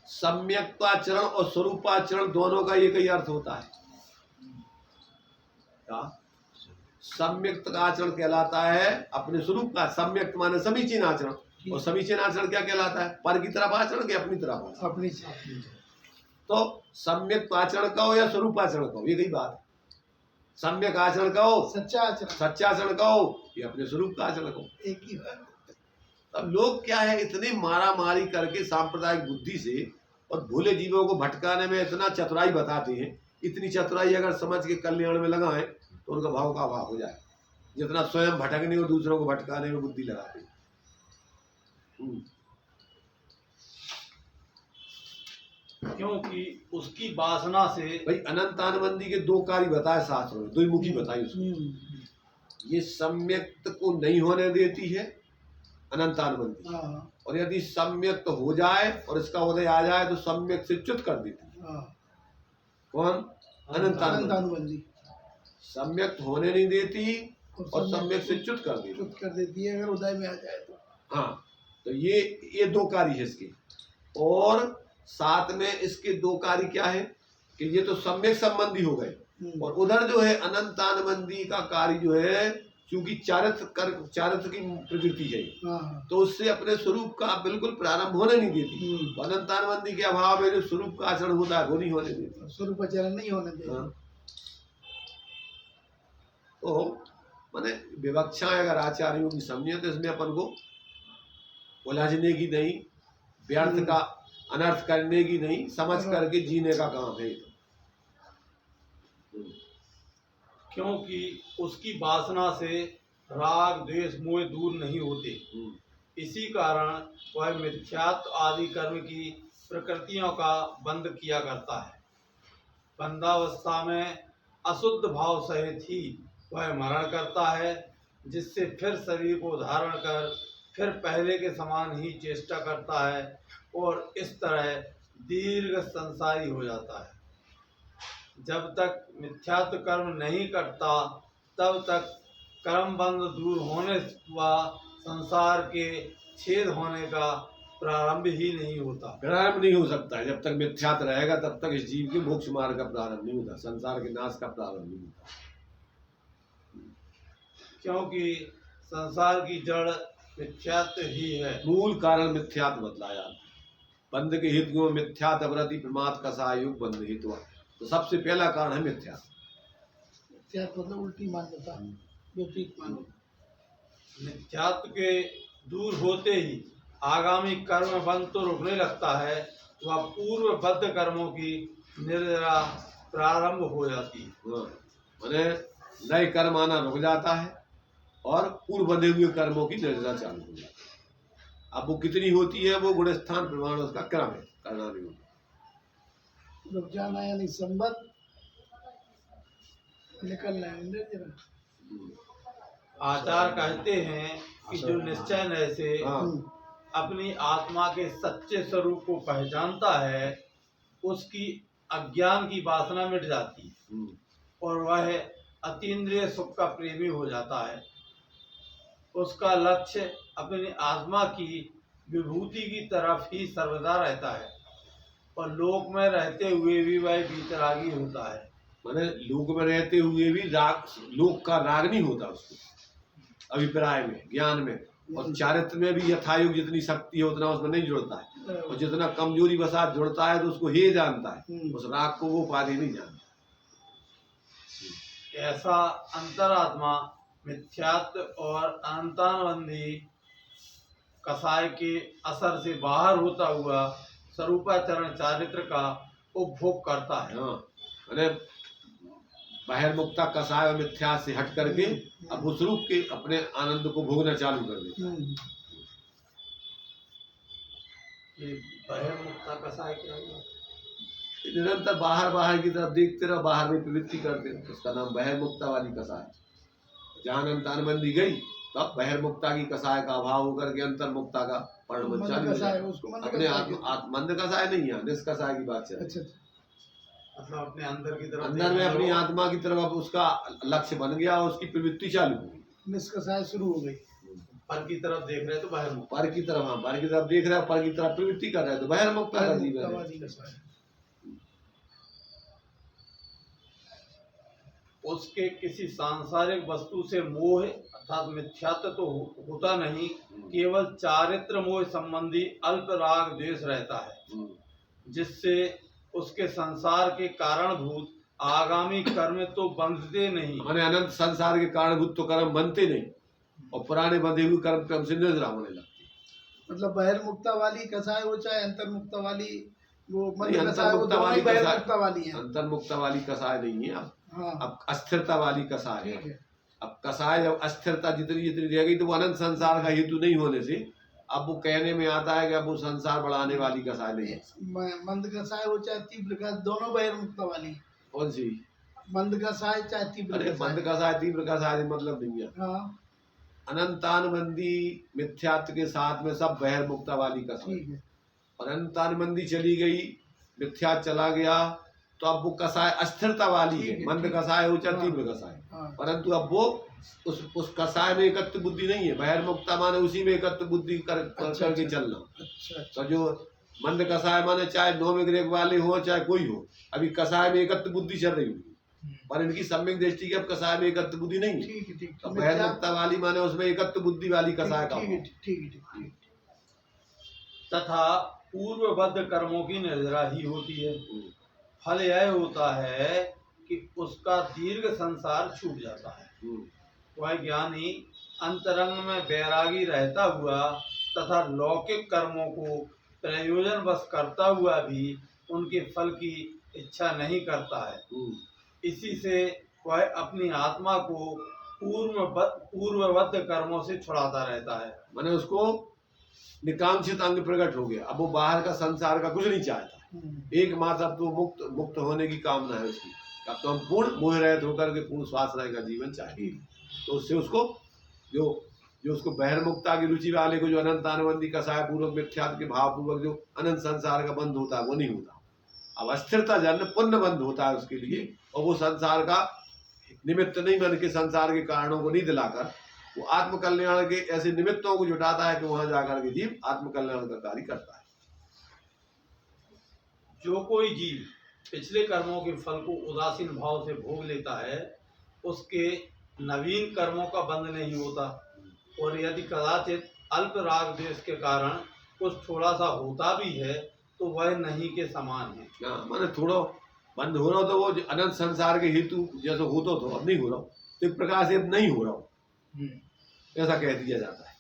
सम्यक्ताचरण और स्वरूपाचरण दोनों का एक ही अर्थ होता है। क्या? सम्यक्त का आचरण कहलाता है अपने स्वरूप का, सम्यक्त माने समीचीन आचरण, और समीचीन आचरण क्या कहलाता है? पर की तरफ आचरण के अपनी तरफ आचरण। अपनी तो सम्यक्त आचरण कहो या स्वरूपाचरण कहो ये कई बात। सम्यक आचरण कहो, सच्चा आचरण कहो, ये अपने स्वरूप का आचरण कहो, एक ही बात। अब लोग क्या है इतनी मारा मारी करके सांप्रदायिक बुद्धि से और भोले जीवों को भटकाने में इतना चतुराई बताते हैं। इतनी चतुराई अगर समझ के कल्याण में लगाएं तो उनका भाव का अभाव हो जाए, जितना स्वयं भटकने और दूसरों को भटकाने में बुद्धि लगाते हैं। क्योंकि उसकी वासना से भाई अनंतानुबंधी के 2 कार्य बताए शास्त्रों में, 2 मुखी बताई उसको। ये सम्यक्त को नहीं होने देती है अनंतानुबंधी, और यदि सम्यक्त हो जाए और इसका उदय आ जाए तो सम्यक्त से च्युत कर देती है। कौन? अनंतानुबंधी। सम्यक्त होने नहीं देती और सम्यक्त से च्युत कर देती है अगर उदय में आ जाए तो। हाँ, तो ये 2 कार्य है इसके। और साथ में इसके 2 कार्य क्या है कि ये तो सम्यक संबंधी हो गए, और उधर जो है अनंतानुबंधी का कार्य जो है क्योंकि चारित्र की प्रवृत्ति है, तो उससे अपने स्वरूप का बिल्कुल प्रारंभ होने नहीं देती। अनंतानुबंधी के अभाव में जो स्वरूप का आचरण होता है वो नहीं होने देती, स्वरूपाचरण नहीं होने देती। तो माने विवक्षाएं अगर आचार्यों की समझे तो इसमें अपन को उलझने की नहीं, व्यर्थ का अनर्थ करने की नहीं, समझ करके जीने का काम है। क्योंकि उसकी वासना से राग द्वेष मोह दूर नहीं होते, इसी कारण वह मिथ्यात्व आदि कर्म की प्रकृतियों का बंध किया करता है। बंधावस्था में अशुद्ध भाव सहित ही वह मरण करता है, जिससे फिर शरीर को धारण कर फिर पहले के समान ही चेष्टा करता है, और इस तरह दीर्घ संसारी हो जाता है। जब तक मिथ्यात्व कर्म नहीं करता तब तक कर्म बंध दूर होने व संसार के छेद होने का प्रारंभ ही नहीं होता। प्रारंभ नहीं हो सकता है। जब तक मिथ्यात्व रहेगा तब तक इस जीव के मोक्ष मार्ग का प्रारंभ नहीं होता, संसार के नाश का प्रारंभ नहीं होता। क्योंकि संसार की जड़ मिथ्यात्व ही है। मूल कारण मिथ्यात्व बतलाया। बंध के हेतु में मिथ्यात्व व्रति प्रमाद का सहयोग बंध हेतु, तो सबसे पहला कारण है मिथ्यात्व। मतलब उल्टी मान्यता, विपरीत मान्यता। मिथ्यात्व के दूर होते ही आगामी कर्म बंध तो रुकने लगता है, वह पूर्वबद्ध कर्मों की निर्जरा प्रारंभ हो जाती है। माने नए कर्म आना रुक जाता है और पूर्व बंधे हुए कर्मों की निर्जरा चालू हो जाती है। अब वो कितनी होती है वो गुण स्थान प्रमाण उसका क्रम है, करना नहीं होता। मतलब जाना यानी संबद्ध निकलना है अंदर जरा। आचार्य कहते हैं कि जो निश्चय नय से हाँ अपनी आत्मा के सच्चे स्वरूप को पहचानता है उसकी अज्ञान की वासना मिट जाती है और वह अतीन्द्रिय सुख का प्रेमी हो जाता है। उसका लक्ष्य अपनी आत्मा की विभूति की तरफ ही सर्वदा रहता है और लोक में रहते हुए भी वह वीतरागी होता है। माने लोक में रहते हुए भी राग, लोक का राग नहीं होता उसको अभिप्राय में, ज्ञान में और चारित्र में भी यथायोग जितनी शक्ति है उतना उसमें नहीं जुड़ता है और जितना कमजोरी वसात जुड़ता है तो उसको हे जानता है, उस राग को वो उपाधि नहीं जानता। ऐसा अंतरात्मा मिथ्यात्व और अनंतानुबंधी कसाय के असर से बाहर होता हुआ स्वरूपाचरण चारित्र का उपभोग करता है। हाँ मैंने बहिर्मुक्ता कसाय और मिथ्या से हट करके अब उस रूप के अपने आनंद को भोगना चालू कर देता है। ये बहिर्मुक्ता कसाय क्या हुआ? निरंतर बाहर बाहर की तरफ देखते रहो, बाहर में प्रवृत्ति करते रहो, उसका नाम बहिर्मुक्ता वाली कसाय। जहाँ अंतर्मंदी गई तब बहिर्मुक्ता की कसाय का अभाव होकर के अंतर्मुक्ता का परिणमन चालू हो जाता है। अपने मंद कसाय नहीं है, निष्कसाय की बात चल रही है। मतलब अपने अंदर की तरफ अंदर में अपनी आत्मा की तरफ अब उसका लक्ष्य बन गया, उसकी प्रवृत्ति चालू हो गई, निष्कसाय शुरू हो गई। पर की तरफ देख रहे तो बहिर्मुक्त, पर की तरफ, हाँ पर की तरफ देख रहे हैं, पर की तरफ प्रवृत्ति कर रहे हैं तो बहिर्मुक्ता का जीवन है। उसके किसी सांसारिक वस्तु से मोह अर्थात मिथ्यात्व तो होता नहीं, केवल चारित्र मोह संबंधी अल्प राग द्वेष रहता है जिससे उसके संसार के कारणभूत आगामी कर्म तो बंधते नहीं। माने अनंत संसार के कारणभूत तो कर्म बनते नहीं और पुराने बंधे हुए कर्म क्रम से निद्रा होने लगती। मतलब बहिर्मुक्ता वाली कसाय हो चाहे अंतर्मुक्ता वाली, वो अंतर्मुक्ता वाली बहिर्मुक्ता वाली है। अंतर्मुक्ता वाली कसाय नहीं है अब। हाँ। अब अस्थिरता वाली कसाय है। अब कसाय जब अस्थिरता जितनी जितनी रह गई तो वो अनंत संसार का हेतु नहीं होने से अब वो कहने में आता है कि अब वो संसार बढ़ाने वाली कसाय नहीं है। मंद कसाय हो चाहे तीव्र कसाय, दोनों बहिर्मुक्ता वाली। कौन सी? मंद कसाय चाहे तीव्र अरे मंद कसाय तीव्र कसाय मतलब नहीं है। हाँ। अनंतानुबंधी मिथ्यात्व के साथ में सब बहिर्मुक्ता वाली कसाय। और अनंतानुबंधी चली गई, मिथ्या चला गया तो अब वो कसाय अस्थिरता वाली है। मंद कसाय हो चाहे तीव्र कसाय, परंतु अब वो उस कसाय में एकत्व बुद्धि नहीं है। बहिर्मुक्ता माने उसी में एकत्व बुद्धि करके चलना। तो जो मंद कसाय माने चाहे नौमिक रेख वाले हो चाहे कोई हो, अभी कसाय में एकत्व बुद्धि चल रही होगी पर इनकी सम्यक दृष्टि की अब कसाय में एकत्व बुद्धि नहीं है। तो बहिर्मुक्ता वाली माने उसमें एकत्व बुद्धि वाली कसाय का। तथा पूर्वबद्ध कर्मों की निर्जरा ही होती है। फल यह होता है कि उसका दीर्घ संसार छूट जाता है। वह ज्ञानी अंतरंग में बैरागी रहता हुआ तथा लौकिक कर्मों को प्रयोजन वश करता हुआ भी उनके फल की इच्छा नहीं करता है। इसी से वह अपनी आत्मा को पूर्वबद्ध कर्मों से छुड़ाता रहता है। माने उसको निकांक्षित अंग प्रकट हो गया, अब वो बाहर का संसार का कुछ नहीं चाहता। एकमात्र अब तो मुक्त होने की कामना है उसकी। अब तो हम पूर्ण मोह रहित होकर के पूर्ण स्वास्थ्य का जीवन चाहिए। तो उससे उसको जो उसको बहिर्मुक्ता की रुचि वाले को जो अनंत अनुबंधी कसाय पूर्वक मिथ्यात्व के भाव पूर्वक जो अनंत संसार का बंध होता है वो नहीं होता। अब अस्थिरता जन्म पुण्य बंध होता है उसके लिए और वो संसार का निमित्त नहीं बन के संसार के कारणों को नहीं दिलाकर वो आत्म कल्याण के ऐसे निमित्तों को जुटाता है कि वहां जाकर के जीव आत्म कल्याण का कार्य करता है। जो कोई जीव पिछले कर्मों के फल को उदासीन भाव से भोग लेता है उसके नवीन कर्मों का बंध नहीं होता और यदि कदाचित अल्प राग द्वेष के कारण कुछ थोड़ा सा होता भी है तो वह नहीं के समान है। माने थोड़ा बंद हो रहा हो तो वो अनंत संसार के हेतु जैसे होता तो अब नहीं हो रहा हो, तो एक प्रकार से अब नहीं हो रहा हो ऐसा कह दिया जाता है।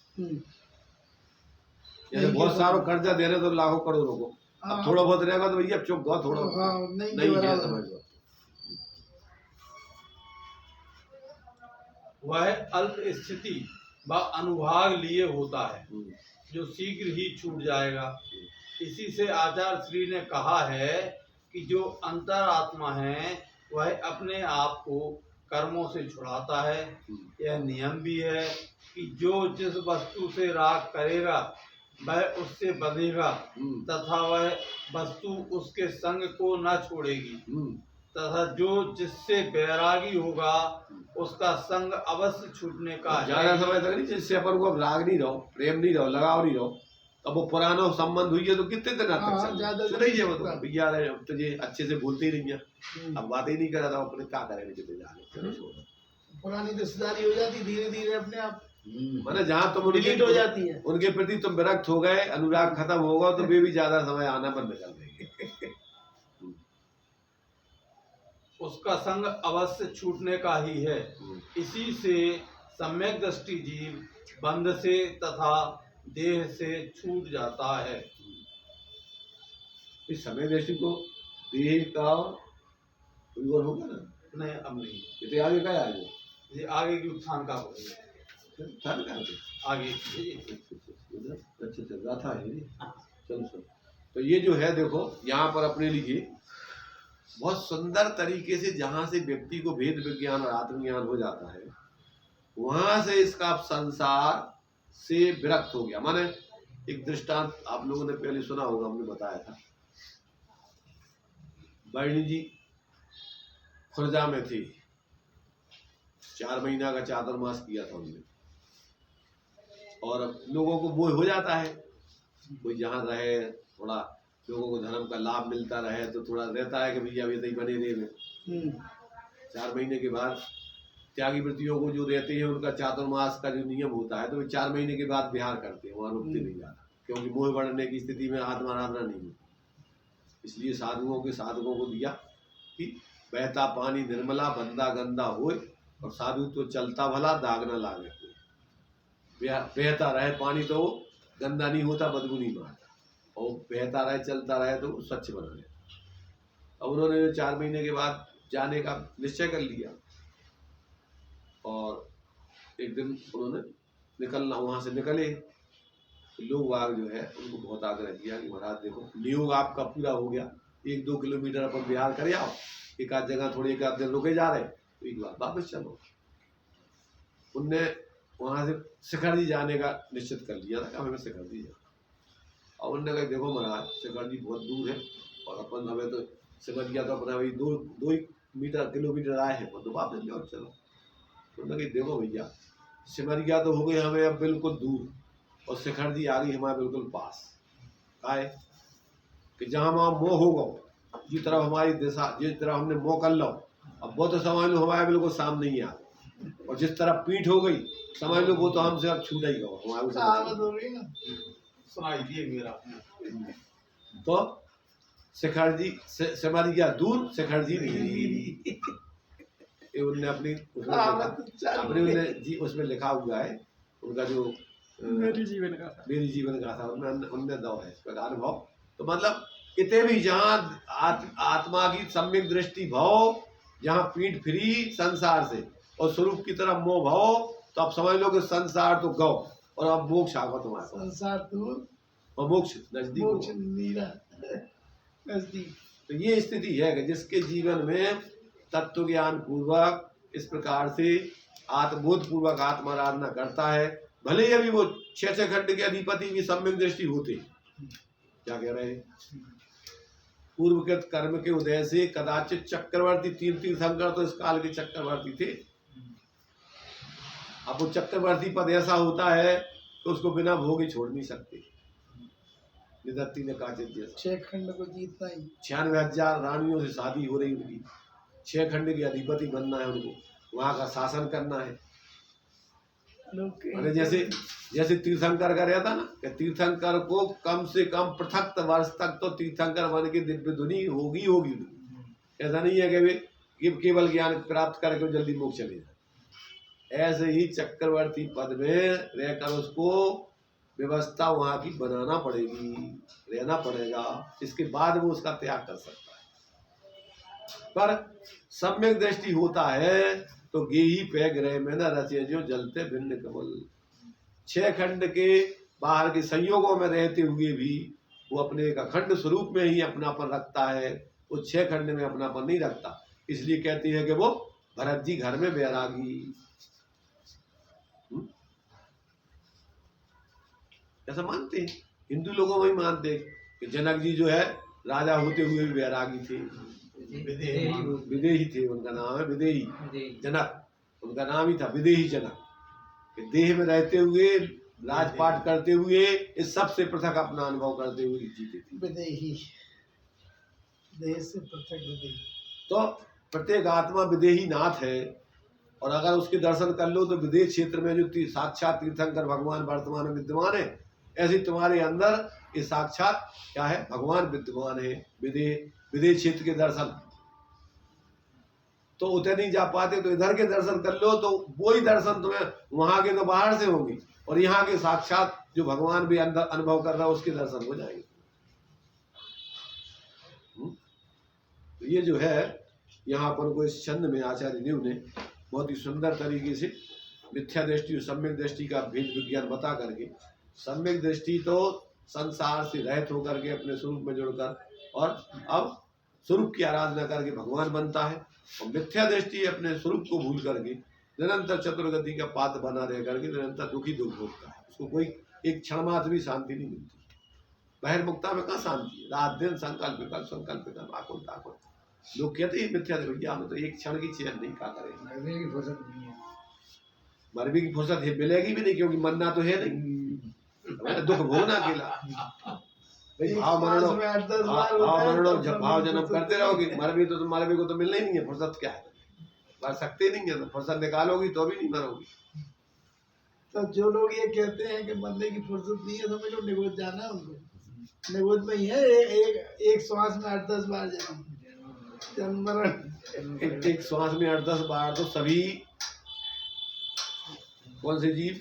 जैसे बहुत सारा कर्जा दे रहे तो लाखों करोड़ों को, अब थोड़ा बहुत रहेगा तो भैया चुप गो थोड़ा नहीं है समझ लो। वह अल्प स्थिति व अनुभाग लिए होता है जो शीघ्र ही छूट जाएगा। इसी से आचार्य श्री ने कहा है कि जो अंतरात्मा है वह अपने आप को कर्मों से छुड़ाता है। यह नियम भी है कि जो जिस वस्तु से राग करेगा वह उससे बंधेगा तथा वह वस्तु उसके संग को न छोड़ेगी, तथा जो जिससे बैरागी होगा उसका संग अवश्य छूटने का है। ज्यादा समय तक नहीं, जिससे अपन को अब राग नहीं रहो, प्रेम नहीं रहो, लगाव नहीं रहो, अब वो पुराना संबंध हुई है तो कितने दिन हाँ, तक ज्यादा चल रही है वो तो भैया रहे अब तुझे अच्छे से बोलते ही नहीं है, अब बातें ही नहीं करा था अपने क्या करेंगे जितने जाने पुरानी रिश्तेदारी हो जाती धीरे धीरे अपने आप मैंने जहाँ तुम डिलीट हो जाती है। उनके प्रति तुम विरक्त हो गए, अनुराग खत्म होगा तो वे भी ज्यादा समय आना बंद कर देंगे। उसका संग अवश्य छूटने का ही है। इसी से सम्यक दृष्टि जीव बंध से तथा देह से छूट जाता है। इस समय दृष्टि को देह का कोई और होगा ना, नहीं अब नहीं, ये तो आगे का है आगे ये आगे की उत्थान का बोलेंगे। आगे अच्छा गाथा है ये। चलो चलो, तो ये जो है देखो यहाँ पर अपने लिए बहुत सुंदर तरीके से जहाँ से व्यक्ति को भेद विज्ञान और आत्मज्ञान हो जाता है वहां से इसका संसार से विरक्त हो गया। माने एक दृष्टांत आप लोगों ने पहले सुना होगा, हमने बताया था, बरणी जी खुर्जा में थी, 4 महीना का चातुर्मास किया था उन्होंने, और लोगों को वो हो जाता है, कोई जहाँ रहे थोड़ा लोगों को धर्म का लाभ मिलता रहे तो थोड़ा रहता है कि भैया अभी तक बने रहे। 4 महीने के बाद त्यागी वृत्तियों को जो रहते हैं उनका चातुर्मास का जो नियम होता है तो वे 4 महीने के बाद बिहार करते हैं, वहाँ रुकते नहीं जाता, क्योंकि मोह बढ़ने की स्थिति में आत्माराधना नहीं होती। इसलिए साधुओं को दिया कि बहता पानी निर्मला बंदा गंदा होए, और साधु तो चलता भला दाग न लागे, बहता रहे पानी तो गंदा नहीं होता, बदबू नहीं मारता, और बहता रहे चलता रहे तो स्वच्छ बना ले। अब उन्होंने 4 महीने के बाद जाने का निश्चय कर लिया, और एक दिन उन्होंने निकलना, वहां से निकले, लोग वाग जो है उनको बहुत आग्रह किया कि महाराज देखो नियोग आपका पूरा हो गया, 1-2 किलोमीटर अपन बिहार करे आओ, एक आध जगह थोड़ी एक आध दिन रुके जा रहे तो एक बार वापस चलो। उनने वहां से शिखर जी जाने का निश्चित कर लिया था कि हमें शिखर जी जाना, और उनने कहा देखो महाराज शिखर जी बहुत दूर है, और अपन हमें तो सिमरिया तो अपना वही 2 किलोमीटर आए हैं, तो वापस जाओ चलो। उन्होंने कहा देखो भैया सिमरिया तो हो गई हमें अब बिल्कुल दूर, और शिखर जी आ गई हमारे बिल्कुल पास, आए कि जहाँ वहाँ मोह होगा जिस तरफ हमारी दिशा, जिस तरफ हमने मोह कर लो, अब वो तो समझ लो हमारे बिल्कुल सामने ही आ गए, और जिस तरफ पीठ हो गई समझ लो वो तो हमसे अब छूटा ही गया हमारे। सुनाई दिए मेरा। तो शिखर जी सिमरिया दूर, शिखर जी नहीं। उनने अपनी उनने जी उसमें लिखा हुआ है उनका जो मेरी जीवन का था उनने दो है इस पर अनुभव। तो मतलब इतने भी जहाँ आत्मा की सम्यक दृष्टि भाव, जहाँ पीठ फ्री संसार से और स्वरूप की तरफ मोह भाव, तो आप समझ लो कि संसार तो गौ और अब मोक्ष आगा तुम्हारे संसार दूर और मोक्ष नजदीक, मोक्ष नजदीक। तो ये स्थिति है कि जिसके जीवन में तत्व ज्ञान पूर्वक इस प्रकार से आत्मबोध पूर्वक आत्माराधना करता है, भले ही अभी वो 6 खंड के अधिपति की सम्यक दृष्टि होते, क्या कह रहे हैं, पूर्वकृत कर्म के उदय से कदाचित चक्रवर्ती तीर्थंकर तो इस काल के चक्रवर्ती थे। अब वो चक्रवर्ती पद ऐसा होता है तो उसको बिना भोग छोड़ नहीं सकते। निदत्ती ने कहा 6 खंड को जीतना ही, 96,000 रानियों से शादी हो रही उनकी, 6 खंड के अधिपति बनना है उनको, वहां का शासन करना है। अरे जैसे तीर्थंकर का रहता ना कि तीर्थंकर को कम से कम पृथक वर्ष तक तो तीर्थंकर बन के दिव्य धुनी होगी। ऐसा नहीं है कि वे केवल ज्ञान प्राप्त करके जल्दी मोक्ष चले जाए। ऐसे ही चक्रवर्ती पद में रहकर उसको व्यवस्था वहाँ की बनाना पड़ेगी, रहना पड़ेगा, इसके बाद वो उसका त्याग कर सकता है। पर सम्यक दृष्टि होता है तो गेही पे ग्रह में न रचे जो जलते भिन्न कमल। 6 खंड के बाहर के संयोगों में रहते हुए भी वो अपने एक अखंड स्वरूप में ही अपनापन रखता है, वो 6 खंड में अपनापन नहीं रखता। इसलिए कहती है कि वो भरत जी घर में बैरागी। ऐसा मानते हैं, हिंदू लोगों में ही मानते हैं कि जनक जी जो है राजा होते हुए भी बैरागी थे, विदेही थे। उनका नाम है विदेही जनक, उनका नाम ही था विदेही जनक। देह में रहते हुए राजपाट करते हुए इस सबसे पृथक अपना अनुभव करते हुए जीते थे। विदेही, देह से पृथक विदेही। तो प्रत्येक आत्मा विदेही नाथ है, और अगर उसके दर्शन कर लो तो विदेह क्षेत्र में जो साक्षात तीर्थंकर भगवान वर्तमान में विद्यमान है, ऐसे तुम्हारे अंदर ये साक्षात क्या है, भगवान विद्यमान है। विदेह क्षेत्र के दर्शन तो उधर नहीं जा पाते, तो इधर के दर्शन कर लो तो वही दर्शन तुम्हें वहां के तो बाहर से होंगे, और यहाँ के साक्षात जो भगवान भी अंदर अनुभव कर रहा है उसके दर्शन हो जाएंगे। तो ये जो है यहाँ पर को इस छंद में आचार्य देव ने बहुत ही सुंदर तरीके से मिथ्या दृष्टि और सम्यक दृष्टि का भेद विज्ञान बता करके, सम्यक दृष्टि तो संसार से रहित होकर के अपने स्वरूप में जुड़कर और अब स्वरूप की आराधना करके भगवान बनता है, और मिथ्या दृष्टि अपने स्वरूप को भूल करके निरंतर चतुर्गति का पात्र बना रह करके निरंतर दुखी दुख भोगता है। उसको कोई एक क्षण मात्र भी शांति नहीं मिलती। बहिर्मुक्ता में कहाँ शांति है, रात दिन संकल्प विकल्प संकल्प विकल्प आकुल ताकुल। लोग कहते हैं मिथ्या विज्ञान में तो एक क्षण की चैन नहीं, क्या करें, मरने की फुर्सत नहीं है। मरने की फुर्सत है मिलेगी भी नहीं, क्योंकि मरना तो है नहीं, दुख भोगना अकेला। भाव मरणों जब भाव जन्म करते रहोगे, मरबी तो मरबी को तो मिलना ही नहीं है, फुर्सत क्या है, मर सकते नहीं है, तो फुर्सत निकालोगी तो भी नहीं मरोगी। तो जो लोग ये कहते हैं कि मरने की फुर्सत नहीं है, समझ लो निगोद जाना है उनको, निगोद में ही है एक श्वास में 8-10 बार जन्म मरण। एक श्वास में 8-10 बार तो सभी कौन से जीव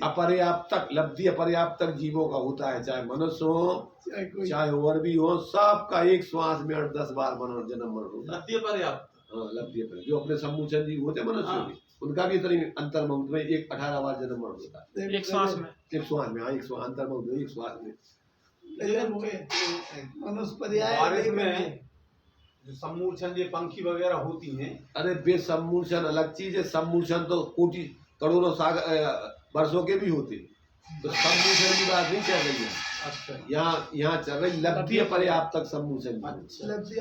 अपर्याप्तक लब्धि अपर्याप्तक जीवों का होता है, चाहे मनुष्य हो चाहे और भी हो, सबका एक श्वास में 8-10 बार मरण जन्म मरण होता है। लब्धि पर्याप्त, हाँ लब्धि पर्याप्त। जो अपने सम्मूचन जीव होते हैं मनुष्य भी, उनका भी इतनी अंतर्मुक्त में 18 बार जन्म मरण होता है, एक श्वास में। एक श्वास में, हाँ एक श्वास अंतर्मुक्त में, एक श्वास में। मनुष्य पर्याय बारिश में जो सम्मूर्छन ये पंखी वगैरह होती हैं, अरे बे सम्मूर्छन अलग चीज है, सम्मूर्छन तो कोटि करोड़ों वर्षों के भी होते, तो सम्मूर्छन की बात नहीं चल रही है। अच्छा, यहाँ चल रही लब्धि पर्याप्त तक सम्मूर्छन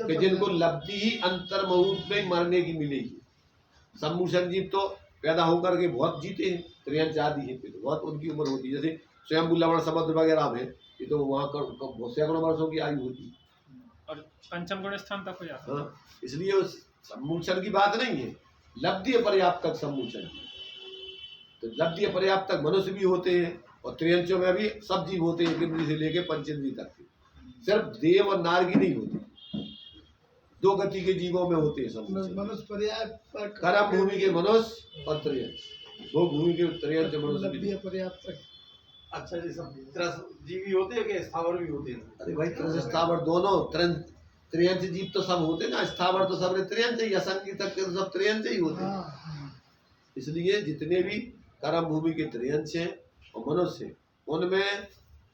कि जिनको लब्धि ही अंतर्मुहूर्त में मरने की मिलेगी। सम्मूर्छन जीव तो पैदा होकर के बहुत जीते हैं, त्रियंच आदि है, तो बहुत उनकी उम्र होती है, जैसे स्वयं लवण समुद्र वगैरह में, ये तो वहाँ सैकड़ों वर्षों की आयु होती है और पंचम गुण स्थान तक हो जाता है। हाँ, इसलिए उस सम्मूर्छन की बात नहीं है, लब्धि पर्याप्त तक सम्मूर्छन। तो लब्धि पर्याप्त तक मनुष्य भी होते हैं, और त्रियंचों में भी सब जीव होते हैं, इंद्रिय से लेके पंचेंद्रिय तक के। सिर्फ देव और नार की नहीं होती, 2 गति के जीवों में होते हैं सब। मनुष्य पर्याय कर्म भूमि के मनुष्य और त्रियंच, 2 भूमि के त्रियंच मनुष्य भी। पर्याप्त। अच्छा जी, सब जीवी होते हैं कि स्थावर भी होते हैं? अरे भाई स्थावर दोनों, त्रियंच जीव तो सब होते ना, स्थावर तो सब त्रियंच ही, असंख्य तक के सब त्रियंच ही होते हैं। इसलिए जितने भी कर्म भूमि के त्रियंच हैं और मनुष्य, उनमें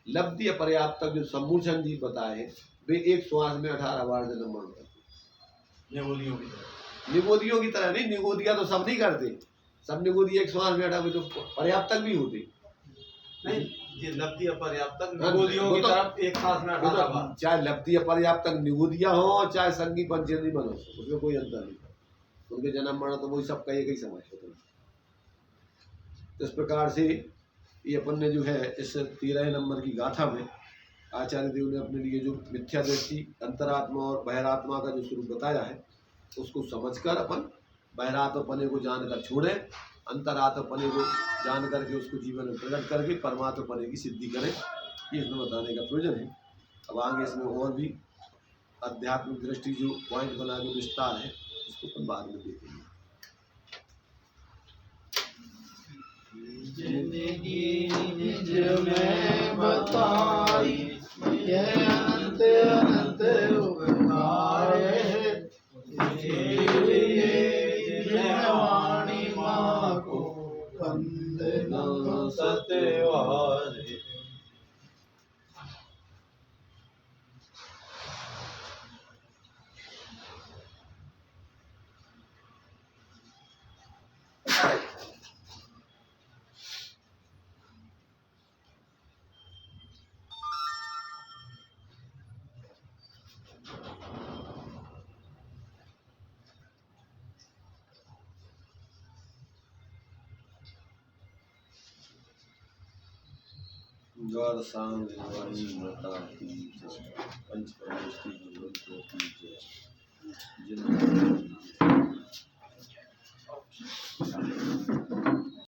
लब्धि पर्याप्त तक जो सम्मूर्छन जीव बताए हैं, वे एक श्वास में 18 बार जन्म मरण करते हैं। निगोदियों की तरह नहीं, निगोदिया तो सब नहीं करते, सब निगोदी एक श्वास में 18 तो पर्याप्त तक भी होते नहीं, ये लब्धि अपर्याप्त निगोदियों की तरफ एक सांस में 18 बार, चाहे लब्धि अपर्याप्त निगोदिया हो चाहे संगी पंचेंद्रिय मनुष्य, उसमें कोई अंतर नहीं, उनके जन्म मरण तो वही सब का एक ही समय होता है। तो इस प्रकार से ये अपन ने जो है इस 13 नंबर की गाथा में आचार्य देव ने अपने लिए जो मिथ्या दृष्टि, अंतरात्मा और बहिरात्मा का जो स्वरूप बताया है, उसको समझकर अपन बहिरात्मपने को जानकर छोड़ें, अंतरात्मपने को जान करके उसको जीवन में प्रकट करके परमात्मपने की सिद्धि करें, ये इसमें बताने का प्रयोजन है। अब आगे इसमें और भी आध्यात्मिक दृष्टि जो पॉइंट बना के विस्तार है, उसको अपन बाद में देखेंगे। जिंदगी निज में बताई, यह अनंत अनंत उपकार है, वाणी माँ को वंदना सत्य द्वादश सांग वाणी माता की जय, पंच परमेष्टि भगवंतों की जय। जिन